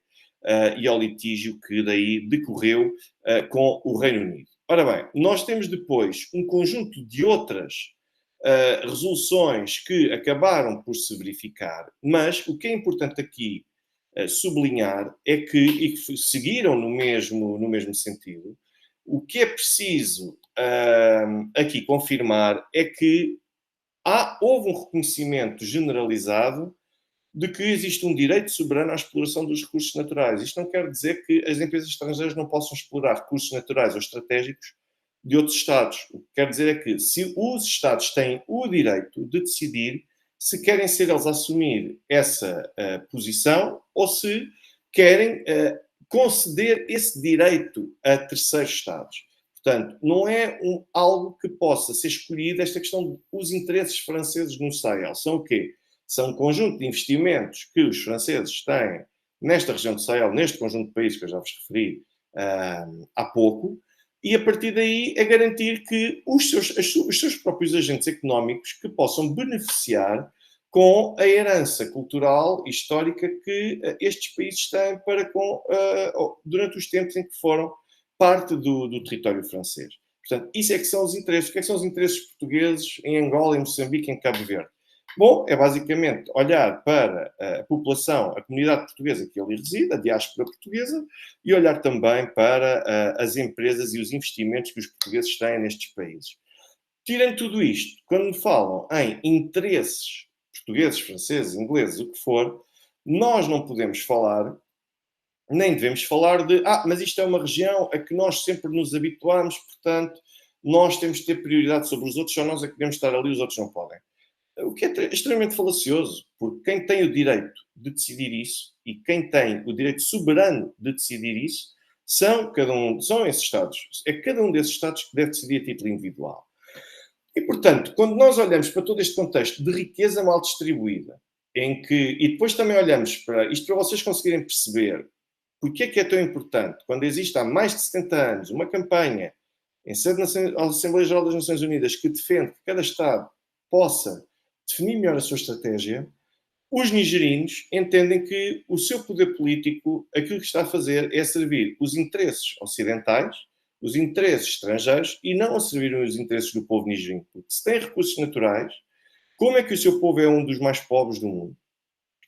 e ao litígio que daí decorreu com o Reino Unido. Ora bem, nós temos depois um conjunto de outras resoluções que acabaram por se verificar, mas o que é importante aqui sublinhar é que seguiram no mesmo sentido. O que é preciso aqui confirmar é que houve um reconhecimento generalizado de que existe um direito soberano à exploração dos recursos naturais. Isto não quer dizer que as empresas estrangeiras não possam explorar recursos naturais ou estratégicos de outros Estados. O que quer dizer é que se os Estados têm o direito de decidir se querem ser eles a assumir essa posição ou se querem conceder esse direito a terceiros Estados. Portanto, não é algo que possa ser escolhido, esta questão dos interesses franceses no Sahel. São o quê? São um conjunto de investimentos que os franceses têm nesta região do Sahel, neste conjunto de países que eu já vos referi há pouco, e a partir daí é garantir que os seus próprios agentes económicos que possam beneficiar com a herança cultural e histórica que estes países têm durante os tempos em que foram parte do território francês. Portanto, isso é que são os interesses. O que é que são os interesses portugueses em Angola, em Moçambique, em Cabo Verde? Bom, é basicamente olhar para a população, a comunidade portuguesa que ali reside, a diáspora portuguesa, e olhar também para as empresas e os investimentos que os portugueses têm nestes países. Tirando tudo isto, quando me falam em interesses portugueses, franceses, ingleses, o que for, nós não podemos falar, nem devemos falar de, mas isto é uma região a que nós sempre nos habituamos, portanto, nós temos de ter prioridade sobre os outros, só nós é que podemos estar ali, os outros não podem. O que é extremamente falacioso, porque quem tem o direito de decidir isso e quem tem o direito soberano de decidir isso são esses Estados. É cada um desses Estados que deve decidir a título individual. E, portanto, quando nós olhamos para todo este contexto de riqueza mal distribuída, e depois também olhamos para isto para vocês conseguirem perceber porque é que é tão importante, quando existe há mais de 70 anos uma campanha em sede da Assembleia Geral das Nações Unidas que defende que cada Estado possa definir melhor a sua estratégia, os nigerinos entendem que o seu poder político, aquilo que está a fazer é servir os interesses ocidentais, os interesses estrangeiros e não a servir os interesses do povo nigerino. Porque se tem recursos naturais, como é que o seu povo é um dos mais pobres do mundo?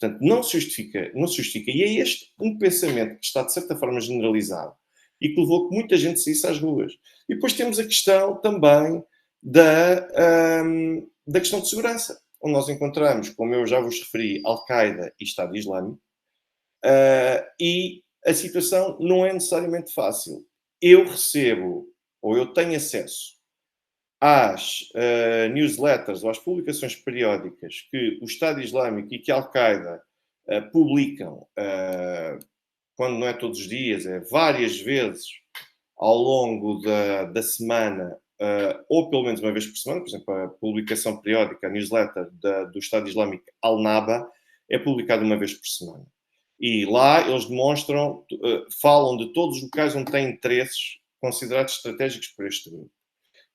Portanto, não se justifica, não se justifica. E é este um pensamento que está, de certa forma, generalizado e que levou que muita gente saísse às ruas. E depois temos a questão também da questão de segurança, onde nós encontramos, como eu já vos referi, Al-Qaeda e Estado Islâmico, e a situação não é necessariamente fácil. Eu recebo, ou eu tenho acesso às newsletters ou às publicações periódicas que o Estado Islâmico e que a Al-Qaeda publicam, quando não é todos os dias, é várias vezes ao longo da semana, ou pelo menos uma vez por semana. Por exemplo, a publicação periódica, a newsletter do Estado Islâmico Al-Naba, é publicada uma vez por semana. E lá eles demonstram, falam de todos os locais onde têm interesses considerados estratégicos por este grupo.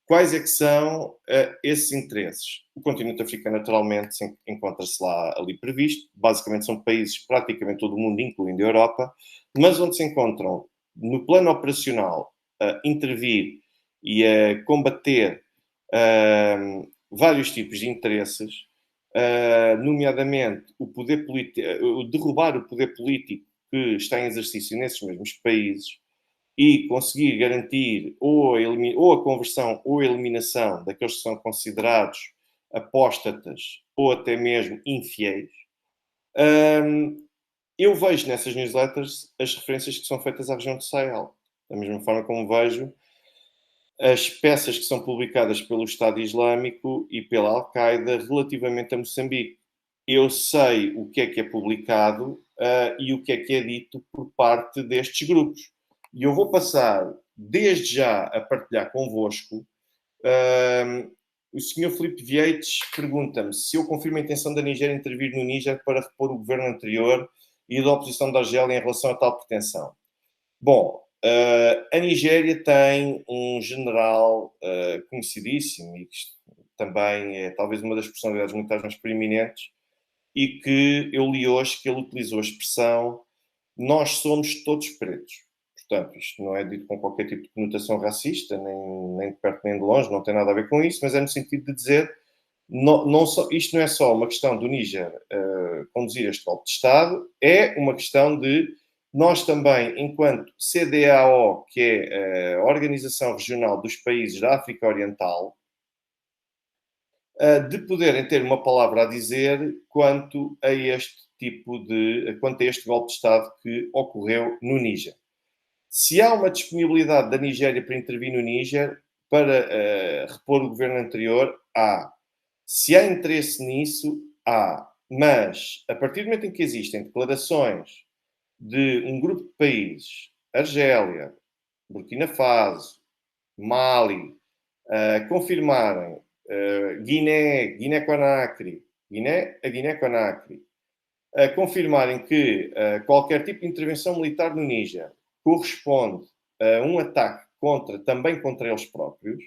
Quais é que são esses interesses? O continente africano, naturalmente, encontra-se lá ali previsto. Basicamente, são países, praticamente todo o mundo, incluindo a Europa, mas onde se encontram, no plano operacional, a intervir e a combater vários tipos de interesses, nomeadamente derrubar o poder político que está em exercício nesses mesmos países, e conseguir garantir ou a conversão ou a eliminação daqueles que são considerados apóstatas ou até mesmo infiéis, eu vejo nessas newsletters as referências que são feitas à região de Sahel. Da mesma forma como vejo as peças que são publicadas pelo Estado Islâmico e pela Al-Qaeda relativamente a Moçambique. Eu sei o que é publicado e o que é dito por parte destes grupos. E eu vou passar, desde já, a partilhar convosco. O Sr. Filipe Vieites pergunta-me se eu confirmo a intenção da Nigéria intervir no Níger para repor o governo anterior e da oposição da Argélia em relação a tal pretensão. Bom, a Nigéria tem um general conhecidíssimo e que também é talvez uma das personalidades militares mais preeminentes, e que eu li hoje que ele utilizou a expressão "nós somos todos pretos". Portanto, isto não é dito com qualquer tipo de conotação racista, nem de perto nem de longe, não tem nada a ver com isso, mas é no sentido de dizer isto não é só uma questão do Níger conduzir este golpe de Estado, é uma questão de nós também, enquanto CEDEAO, que é a Organização Regional dos Países da África Oriental, de poderem ter uma palavra a dizer quanto a este golpe de Estado que ocorreu no Níger. Se há uma disponibilidade da Nigéria para intervir no Níger para repor o governo anterior, há. Se há interesse nisso, há. Mas, a partir do momento em que existem declarações de um grupo de países, Argélia, Burkina Faso, Mali, confirmarem Guiné-Conakry, Guiné-Conakry, confirmarem que qualquer tipo de intervenção militar no Níger corresponde a um ataque também contra eles próprios,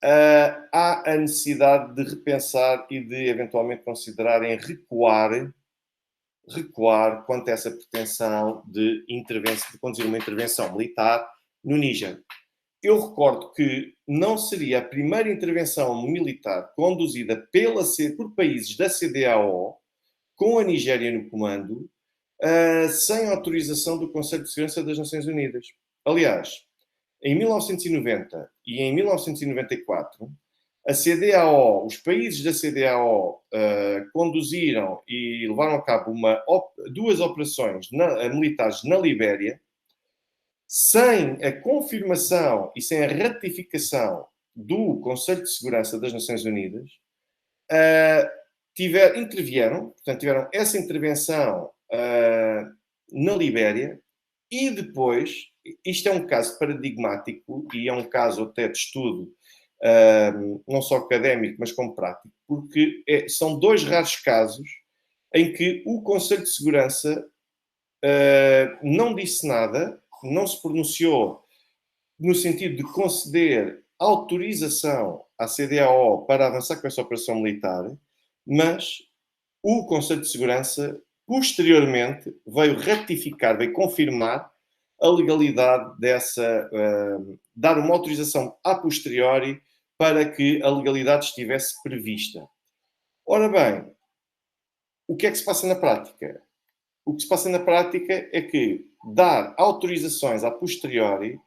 há a necessidade de repensar e de eventualmente considerarem recuar quanto a essa pretensão de conduzir uma intervenção militar no Níger. Eu recordo que não seria a primeira intervenção militar conduzida por países da CEDEAO, com a Nigéria no comando, sem autorização do Conselho de Segurança das Nações Unidas. Aliás, em 1990 e em 1994, a CEDEAO, os países da CEDEAO conduziram e levaram a cabo duas operações militares na Libéria, sem a confirmação e sem a ratificação do Conselho de Segurança das Nações Unidas. Intervieram, portanto, tiveram essa intervenção na Libéria e depois, isto é um caso paradigmático e é um caso até de estudo, não só académico, mas como prático, porque são dois raros casos em que o Conselho de Segurança não disse nada, não se pronunciou no sentido de conceder autorização à CEDEAO para avançar com essa operação militar, mas o Conselho de Segurança, posteriormente, veio ratificar, veio confirmar a legalidade dar uma autorização a posteriori para que a legalidade estivesse prevista. Ora bem, o que é que se passa na prática? O que se passa na prática é que dar autorizações a posteriori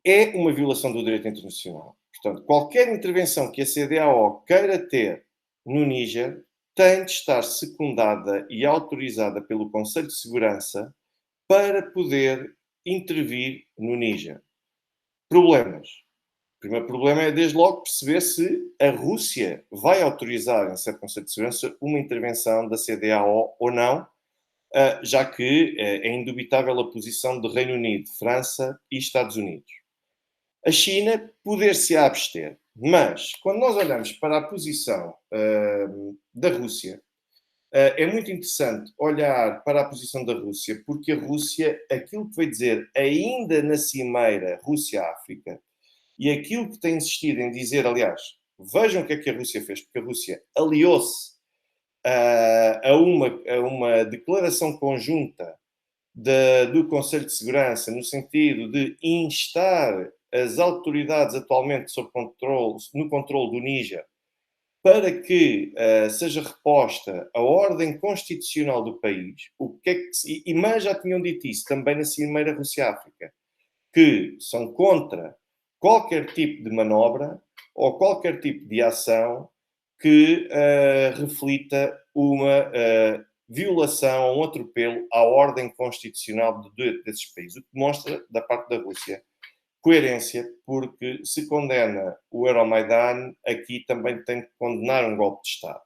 é uma violação do direito internacional. Portanto, qualquer intervenção que a CEDEAO queira ter no Níger tem de estar secundada e autorizada pelo Conselho de Segurança para poder intervir no Níger. Problemas. O primeiro problema é, desde logo, perceber se a Rússia vai autorizar, em certo Conselho de Segurança, uma intervenção da CEDEAO ou não, já que é indubitável a posição do Reino Unido, França e Estados Unidos. A China poder-se abster, mas quando nós olhamos para a posição da Rússia, é muito interessante olhar para a posição da Rússia, porque a Rússia, aquilo que veio dizer ainda na cimeira Rússia-África, e aquilo que tem insistido em dizer, aliás, vejam o que é que a Rússia fez, porque a Rússia aliou-se a uma declaração conjunta do Conselho de Segurança, no sentido de instar as autoridades atualmente no controle do Níger para que seja reposta a ordem constitucional do país, mas já tinham dito isso também na Cimeira Rússia-África, que são contra qualquer tipo de manobra ou qualquer tipo de ação que reflita uma violação, um atropelo à ordem constitucional desses países, o que mostra, da parte da Rússia, coerência, porque se condena o Euromaidan, aqui também tem que condenar um golpe de Estado.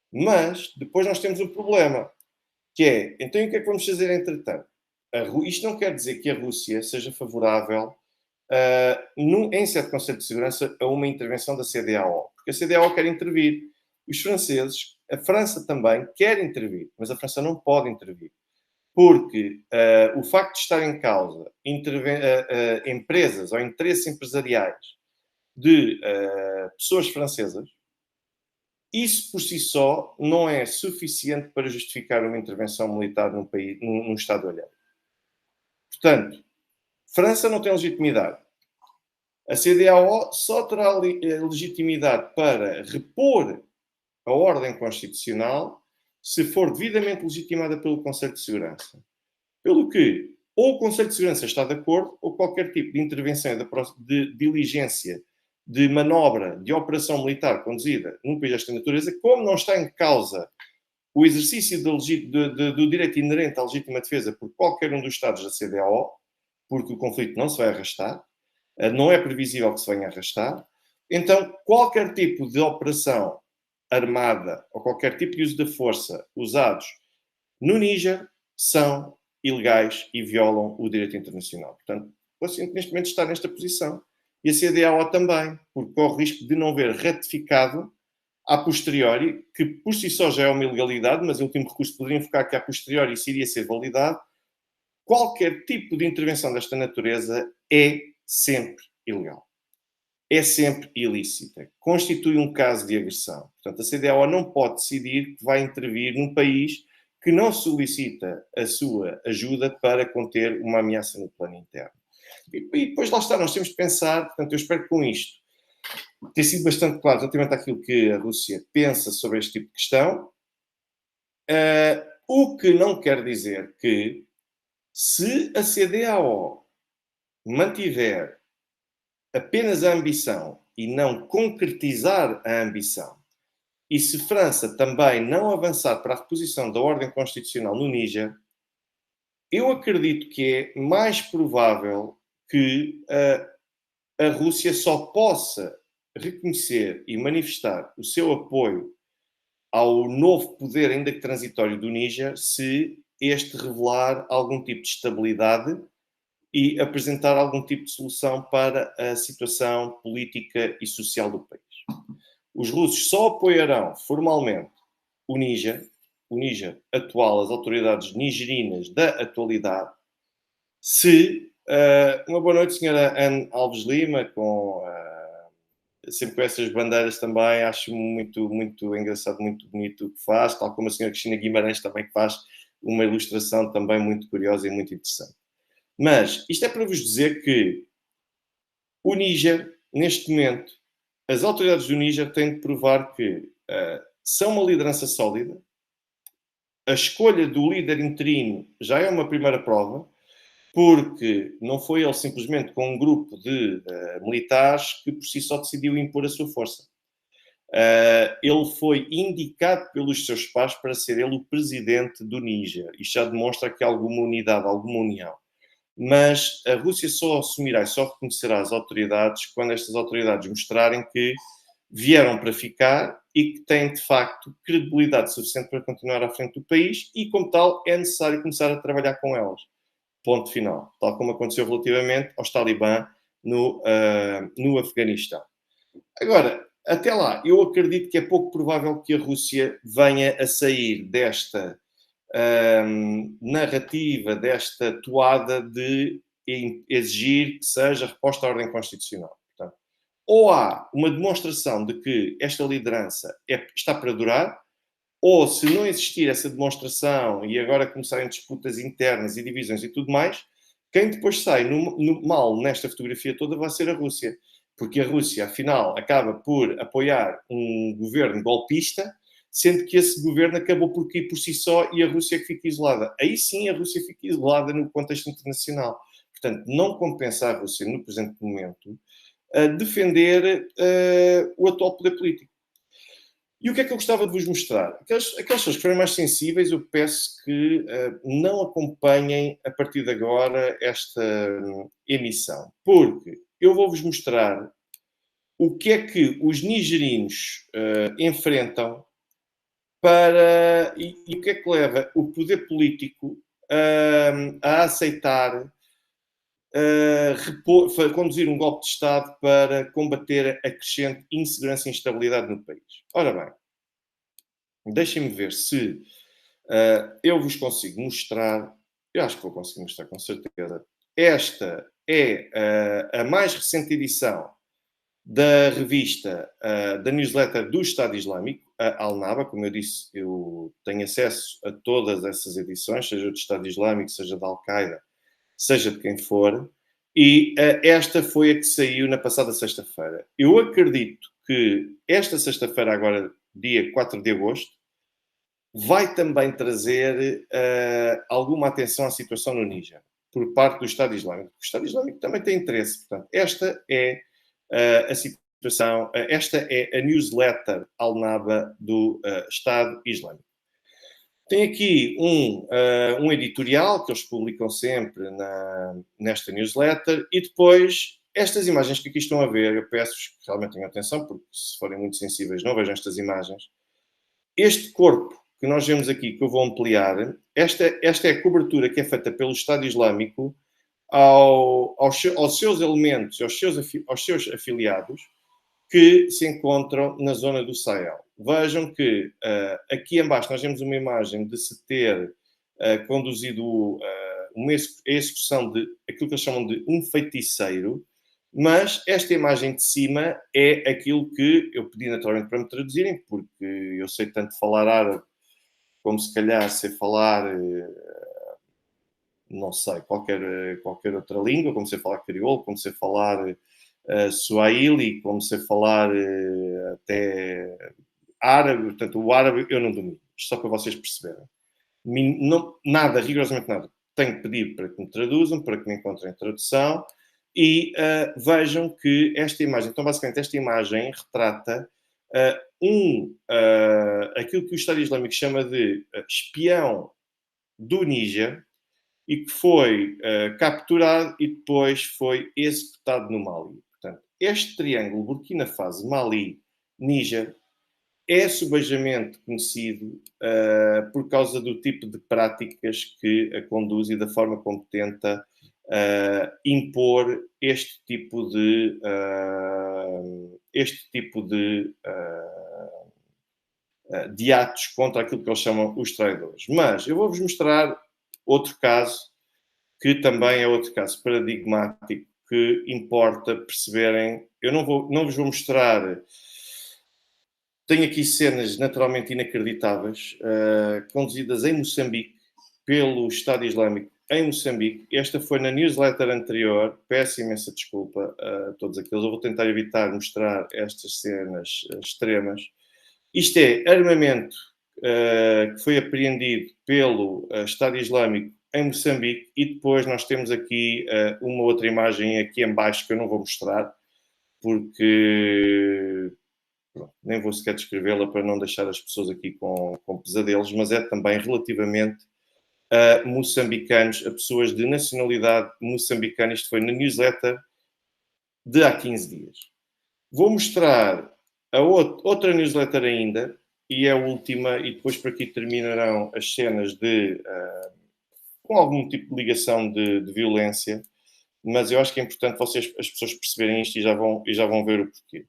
Mas depois nós temos um problema, que é, então o que é que vamos fazer entretanto? Isto não quer dizer que a Rússia seja favorável, em certo Conselho de Segurança, a uma intervenção da CEDEAO, porque a CEDEAO quer intervir. Os franceses, a França também quer intervir, mas a França não pode intervir. Porque o facto de estar em causa empresas ou interesses empresariais de pessoas francesas, isso por si só não é suficiente para justificar uma intervenção militar num Estado alheio. Portanto, França não tem legitimidade. A CEDEAO só terá legitimidade para repor a ordem constitucional se for devidamente legitimada pelo Conselho de Segurança. Pelo que, ou o Conselho de Segurança está de acordo, ou qualquer tipo de intervenção, de diligência, de manobra, de operação militar conduzida num país desta natureza, como não está em causa o exercício do direito inerente à legítima defesa por qualquer um dos Estados da CEDEAO, porque o conflito não se vai arrastar, não é previsível que se venha a arrastar, então qualquer tipo de operação armada ou qualquer tipo de uso de força usados no Níger são ilegais e violam o direito internacional. Portanto, o Ocidente neste momento está nesta posição. E a CDAO também, porque corre o risco de não ver ratificado a posteriori, que por si só já é uma ilegalidade, mas em último recurso poderia invocar que a posteriori isso iria ser validado. Qualquer tipo de intervenção desta natureza é sempre ilegal. É sempre ilícita. Constitui um caso de agressão. Portanto, a CDAO não pode decidir que vai intervir num país que não solicita a sua ajuda para conter uma ameaça no plano interno. E depois lá está, nós temos de pensar, portanto, eu espero que com isto tenha sido bastante claro relativamente àquilo que a Rússia pensa sobre este tipo de questão, o que não quer dizer que, se a CDAO mantiver apenas a ambição e não concretizar a ambição, e se França também não avançar para a reposição da ordem constitucional no Níger, eu acredito que é mais provável que a Rússia só possa reconhecer e manifestar o seu apoio ao novo poder, ainda que transitório, do Níger, se este revelar algum tipo de estabilidade e apresentar algum tipo de solução para a situação política e social do país. Os russos só apoiarão formalmente o Níger atual, as autoridades nigerinas da atualidade, se... uma boa noite, senhora Anne Alves Lima, sempre com essas bandeiras também, acho muito, muito engraçado, muito bonito o que faz, tal como a senhora Cristina Guimarães também, que faz uma ilustração também muito curiosa e muito interessante. Mas isto é para vos dizer que o Níger, neste momento, as autoridades do Níger têm de provar que são uma liderança sólida. A escolha do líder interino já é uma primeira prova, porque não foi ele simplesmente com um grupo de militares que por si só decidiu impor a sua força. Ele foi indicado pelos seus pares para ser ele o presidente do Níger. Isto já demonstra que há alguma unidade, alguma união. Mas a Rússia só assumirá e só reconhecerá as autoridades quando estas autoridades mostrarem que vieram para ficar e que têm, de facto, credibilidade suficiente para continuar à frente do país e, como tal, é necessário começar a trabalhar com elas. Ponto final. Tal como aconteceu relativamente aos talibã no Afeganistão. Agora, até lá, eu acredito que é pouco provável que a Rússia venha a sair desta narrativa, desta toada de exigir que seja reposta a ordem constitucional. Portanto, ou há uma demonstração de que esta liderança está para durar, ou se não existir essa demonstração e agora começarem disputas internas e divisões e tudo mais, quem depois sai mal nesta fotografia toda vai ser a Rússia. Porque a Rússia, afinal, acaba por apoiar um governo golpista, sendo que esse governo acabou por cair por si só e a Rússia que fica isolada. Aí sim a Rússia fica isolada no contexto internacional. Portanto, não compensa a Rússia, no presente momento, defender o atual poder político. E o que é que eu gostava de vos mostrar? Aquelas pessoas que forem mais sensíveis, eu peço que não acompanhem, a partir de agora, esta emissão. Porque eu vou-vos mostrar o que é que os nigerinos enfrentam e o que é que leva o poder político a aceitar conduzir um golpe de Estado para combater a crescente insegurança e instabilidade no país. Ora bem, deixem-me ver se eu vos consigo mostrar. Eu acho que vou conseguir mostrar com certeza. Esta é a mais recente edição da revista, da newsletter do Estado Islâmico, a Al-Naba. Como eu disse, eu tenho acesso a todas essas edições, seja do Estado Islâmico, seja da Al-Qaeda, seja de quem for, e esta foi a que saiu na passada sexta-feira. Eu acredito que esta sexta-feira, agora, dia 4 de agosto, vai também trazer alguma atenção à situação no Níger, por parte do Estado Islâmico. O Estado Islâmico também tem interesse. Portanto, esta é a situação, esta é a newsletter Al-Naba do Estado Islâmico. Tem aqui um editorial que eles publicam sempre nesta newsletter e depois estas imagens que aqui estão a ver, eu peço-vos que realmente tenham atenção, porque se forem muito sensíveis não vejam estas imagens. Este corpo que nós vemos aqui, que eu vou ampliar, esta é a cobertura que é feita pelo Estado Islâmico aos seus elementos, aos seus afiliados, que se encontram na zona do Sahel. Vejam que aqui embaixo nós temos uma imagem de se ter conduzido a execução de aquilo que eles chamam de um feiticeiro, mas esta imagem de cima é aquilo que eu pedi naturalmente para me traduzirem, porque eu sei tanto falar árabe como se calhar sei falar, não sei, qualquer outra língua, como sei falar crioulo, como sei falar Swahili, como sei falar até árabe, portanto, o árabe eu não domino, isto só para vocês perceberem. Nada, rigorosamente nada. Tenho que pedir para que me traduzam, para que me encontrem tradução e vejam que esta imagem, então basicamente esta imagem retrata aquilo que o Estado Islâmico chama de espião do Níger e que foi capturado e depois foi executado no Mali. Portanto, este triângulo Burkina Faso, Mali, Níger, é subejamente conhecido por causa do tipo de práticas que a conduz e da forma como tenta impor este tipo de atos contra aquilo que eles chamam os traidores. Mas eu vou-vos mostrar outro caso, que também é outro caso paradigmático, que importa perceberem. Eu não vos vou mostrar. Tenho aqui cenas naturalmente inacreditáveis, conduzidas em Moçambique, pelo Estado Islâmico em Moçambique. Esta foi na newsletter anterior, peço imensa desculpa a todos aqueles. Eu vou tentar evitar mostrar estas cenas extremas. Isto é armamento que foi apreendido pelo Estado Islâmico em Moçambique e depois nós temos aqui uma outra imagem aqui em baixo que eu não vou mostrar porque pronto, nem vou sequer descrevê-la para não deixar as pessoas aqui com pesadelos, mas é também relativamente a moçambicanos, a pessoas de nacionalidade moçambicana. Isto foi na newsletter de há 15 dias. Vou mostrar a outra newsletter ainda, e é a última, e depois por aqui terminarão as cenas com algum tipo de ligação de violência, mas eu acho que é importante as pessoas perceberem isto e já vão ver o porquê.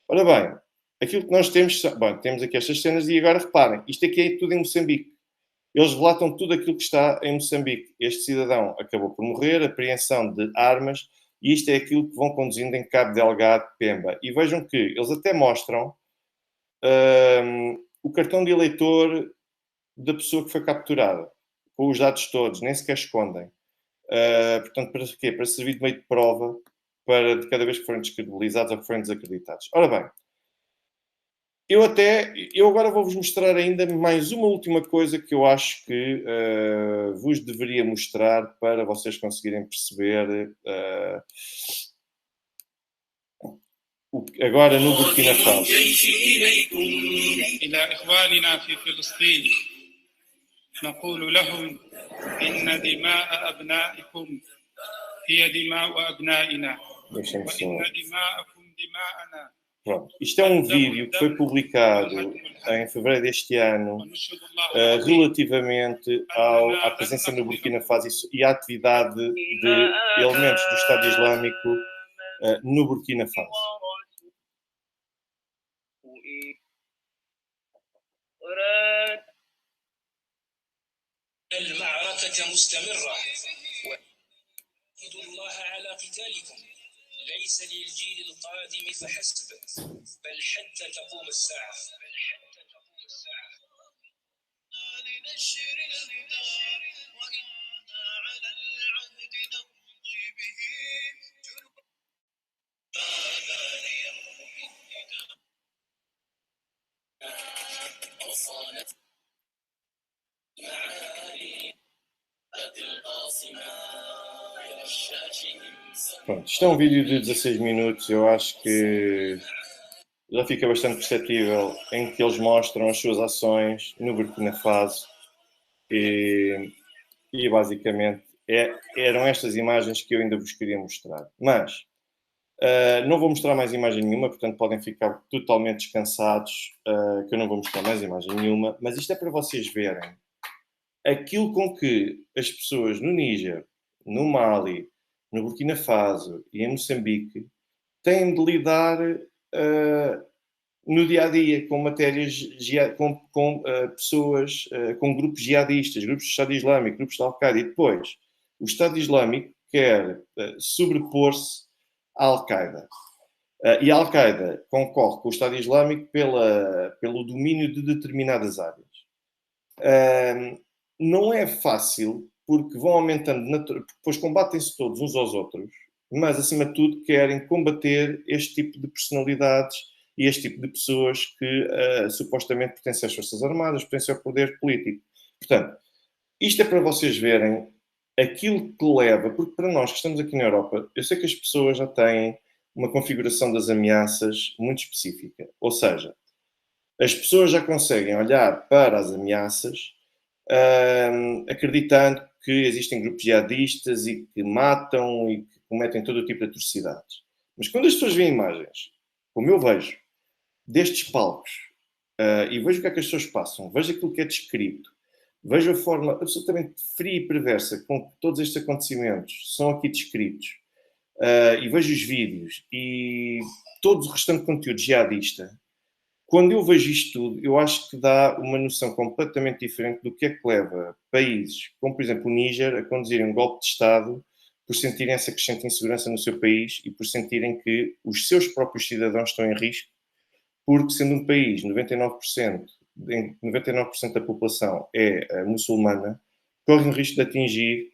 Ora bem, aquilo que nós temos, bom, temos aqui estas cenas e agora reparem, isto aqui é tudo em Moçambique. Eles relatam tudo aquilo que está em Moçambique. Este cidadão acabou por morrer, apreensão de armas, e isto é aquilo que vão conduzindo em Cabo Delgado, Pemba. E vejam que eles até mostram o cartão de eleitor da pessoa que foi capturada, com os dados todos, nem sequer escondem. Portanto, para quê? Para servir de meio de prova para de cada vez que forem descredibilizados ou que forem desacreditados. Ora bem, eu agora vou-vos mostrar ainda mais uma última coisa que eu acho que vos deveria mostrar para vocês conseguirem perceber agora no Burkina Faso. نقول لهم إن دماء أبنائكم هي دماء أبنائنا وإن دماءكم دماءنا. Pronto. Isto é um vídeo que foi publicado em fevereiro deste ano relativamente à presença no Burkina Faso e à atividade de elementos do Estado Islâmico no Burkina Faso. المعركة مستمرة وأعهد الله على قتالكم ليس للجيل القادم فحسب بل حتى تقوم الساعة لنشر النداء وإنا على العهد نمضي به هذا ليوم النداء وصانت Pronto, isto é um vídeo de 16 minutos, eu acho que já fica bastante perceptível em que eles mostram as suas ações no Burkina Faso e basicamente eram estas imagens que eu ainda vos queria mostrar. Mas não vou mostrar mais imagem nenhuma, portanto podem ficar totalmente descansados que eu não vou mostrar mais imagem nenhuma, mas isto é para vocês verem aquilo com que as pessoas no Níger, no Mali, no Burkina Faso e em Moçambique têm de lidar no dia a dia com matérias, com pessoas, com grupos jihadistas, grupos do Estado Islâmico, grupos da Al-Qaeda, e depois o Estado Islâmico quer sobrepor-se à Al-Qaeda. E a Al-Qaeda concorre com o Estado Islâmico pelo domínio de determinadas áreas. Não é fácil, porque vão aumentando, depois combatem-se todos uns aos outros, mas, acima de tudo, querem combater este tipo de personalidades e este tipo de pessoas que supostamente pertencem às Forças Armadas, pertencem ao poder político. Portanto, isto é para vocês verem aquilo que leva, porque para nós que estamos aqui na Europa, eu sei que as pessoas já têm uma configuração das ameaças muito específica. Ou seja, as pessoas já conseguem olhar para as ameaças acreditando que existem grupos jihadistas e que matam e que cometem todo o tipo de atrocidades. Mas quando as pessoas veem imagens, como eu vejo, destes palcos, e vejo o que é que as pessoas passam, vejo aquilo que é descrito, vejo a forma absolutamente fria e perversa com que todos estes acontecimentos são aqui descritos, e vejo os vídeos e todo o restante conteúdo jihadista, quando eu vejo isto tudo, eu acho que dá uma noção completamente diferente do que é que leva países, como por exemplo o Níger, a conduzirem um golpe de Estado por sentirem essa crescente insegurança no seu país e por sentirem que os seus próprios cidadãos estão em risco, porque sendo um país, 99%, 99% da população é muçulmana, corre o risco de atingir,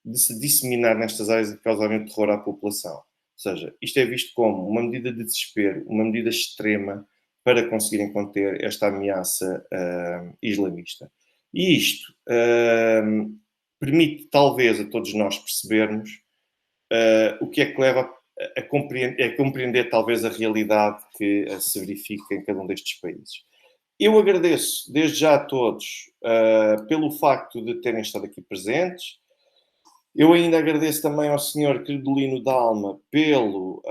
de se disseminar nestas áreas e de causarem terror à população. Ou seja, isto é visto como uma medida de desespero, uma medida extrema para conseguirem conter esta ameaça islamista. E isto permite, talvez, a todos nós percebermos o que é que leva a compreender, talvez, a realidade que se verifica em cada um destes países. Eu agradeço, desde já a todos, pelo facto de terem estado aqui presentes. Eu ainda agradeço também ao senhor Credolino Dalma pelo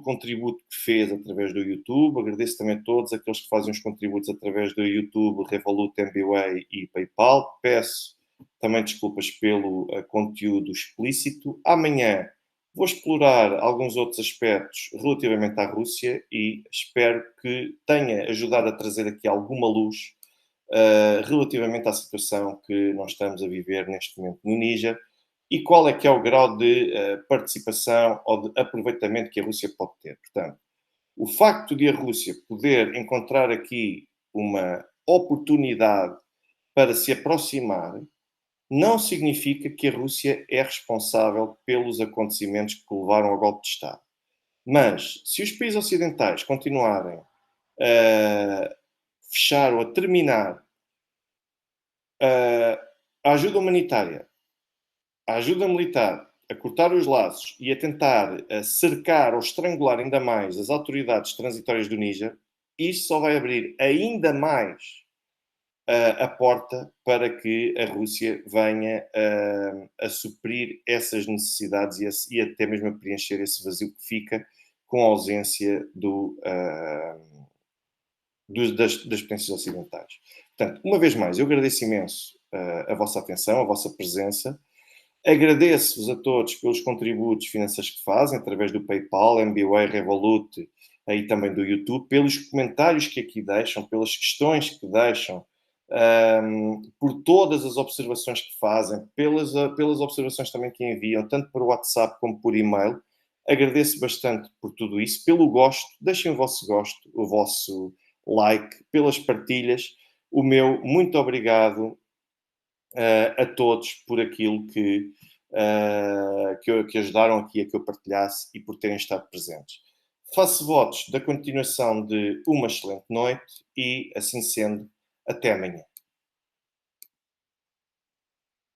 contributo que fez através do YouTube. Agradeço também a todos aqueles que fazem os contributos através do YouTube, Revolut, MBWay e PayPal. Peço também desculpas pelo conteúdo explícito. Amanhã vou explorar alguns outros aspectos relativamente à Rússia e espero que tenha ajudado a trazer aqui alguma luz relativamente à situação que nós estamos a viver neste momento no Níger e qual é que é o grau de participação ou de aproveitamento que a Rússia pode ter. Portanto, o facto de a Rússia poder encontrar aqui uma oportunidade para se aproximar não significa que a Rússia é responsável pelos acontecimentos que levaram ao golpe de Estado. Mas, se os países ocidentais continuarem a fechar ou a terminar a ajuda humanitária, a ajuda militar, a cortar os laços e a tentar cercar ou estrangular ainda mais as autoridades transitórias do Níger, isso só vai abrir ainda mais a porta para que a Rússia venha a suprir essas necessidades e até mesmo a preencher esse vazio que fica com a ausência das potências ocidentais. Portanto, uma vez mais, eu agradeço imenso a vossa atenção, a vossa presença. Agradeço-vos a todos pelos contributos financeiros que fazem, através do PayPal, MBWay, Revolut e também do YouTube, pelos comentários que aqui deixam, pelas questões que deixam, por todas as observações que fazem, pelas observações também que enviam, tanto por WhatsApp como por e-mail. Agradeço bastante por tudo isso, pelo gosto. Deixem o vosso gosto, o vosso like, pelas partilhas. O meu muito obrigado a todos por aquilo que ajudaram aqui a que eu partilhasse e por terem estado presentes. Faço votos da continuação de uma excelente noite e, assim sendo, até amanhã.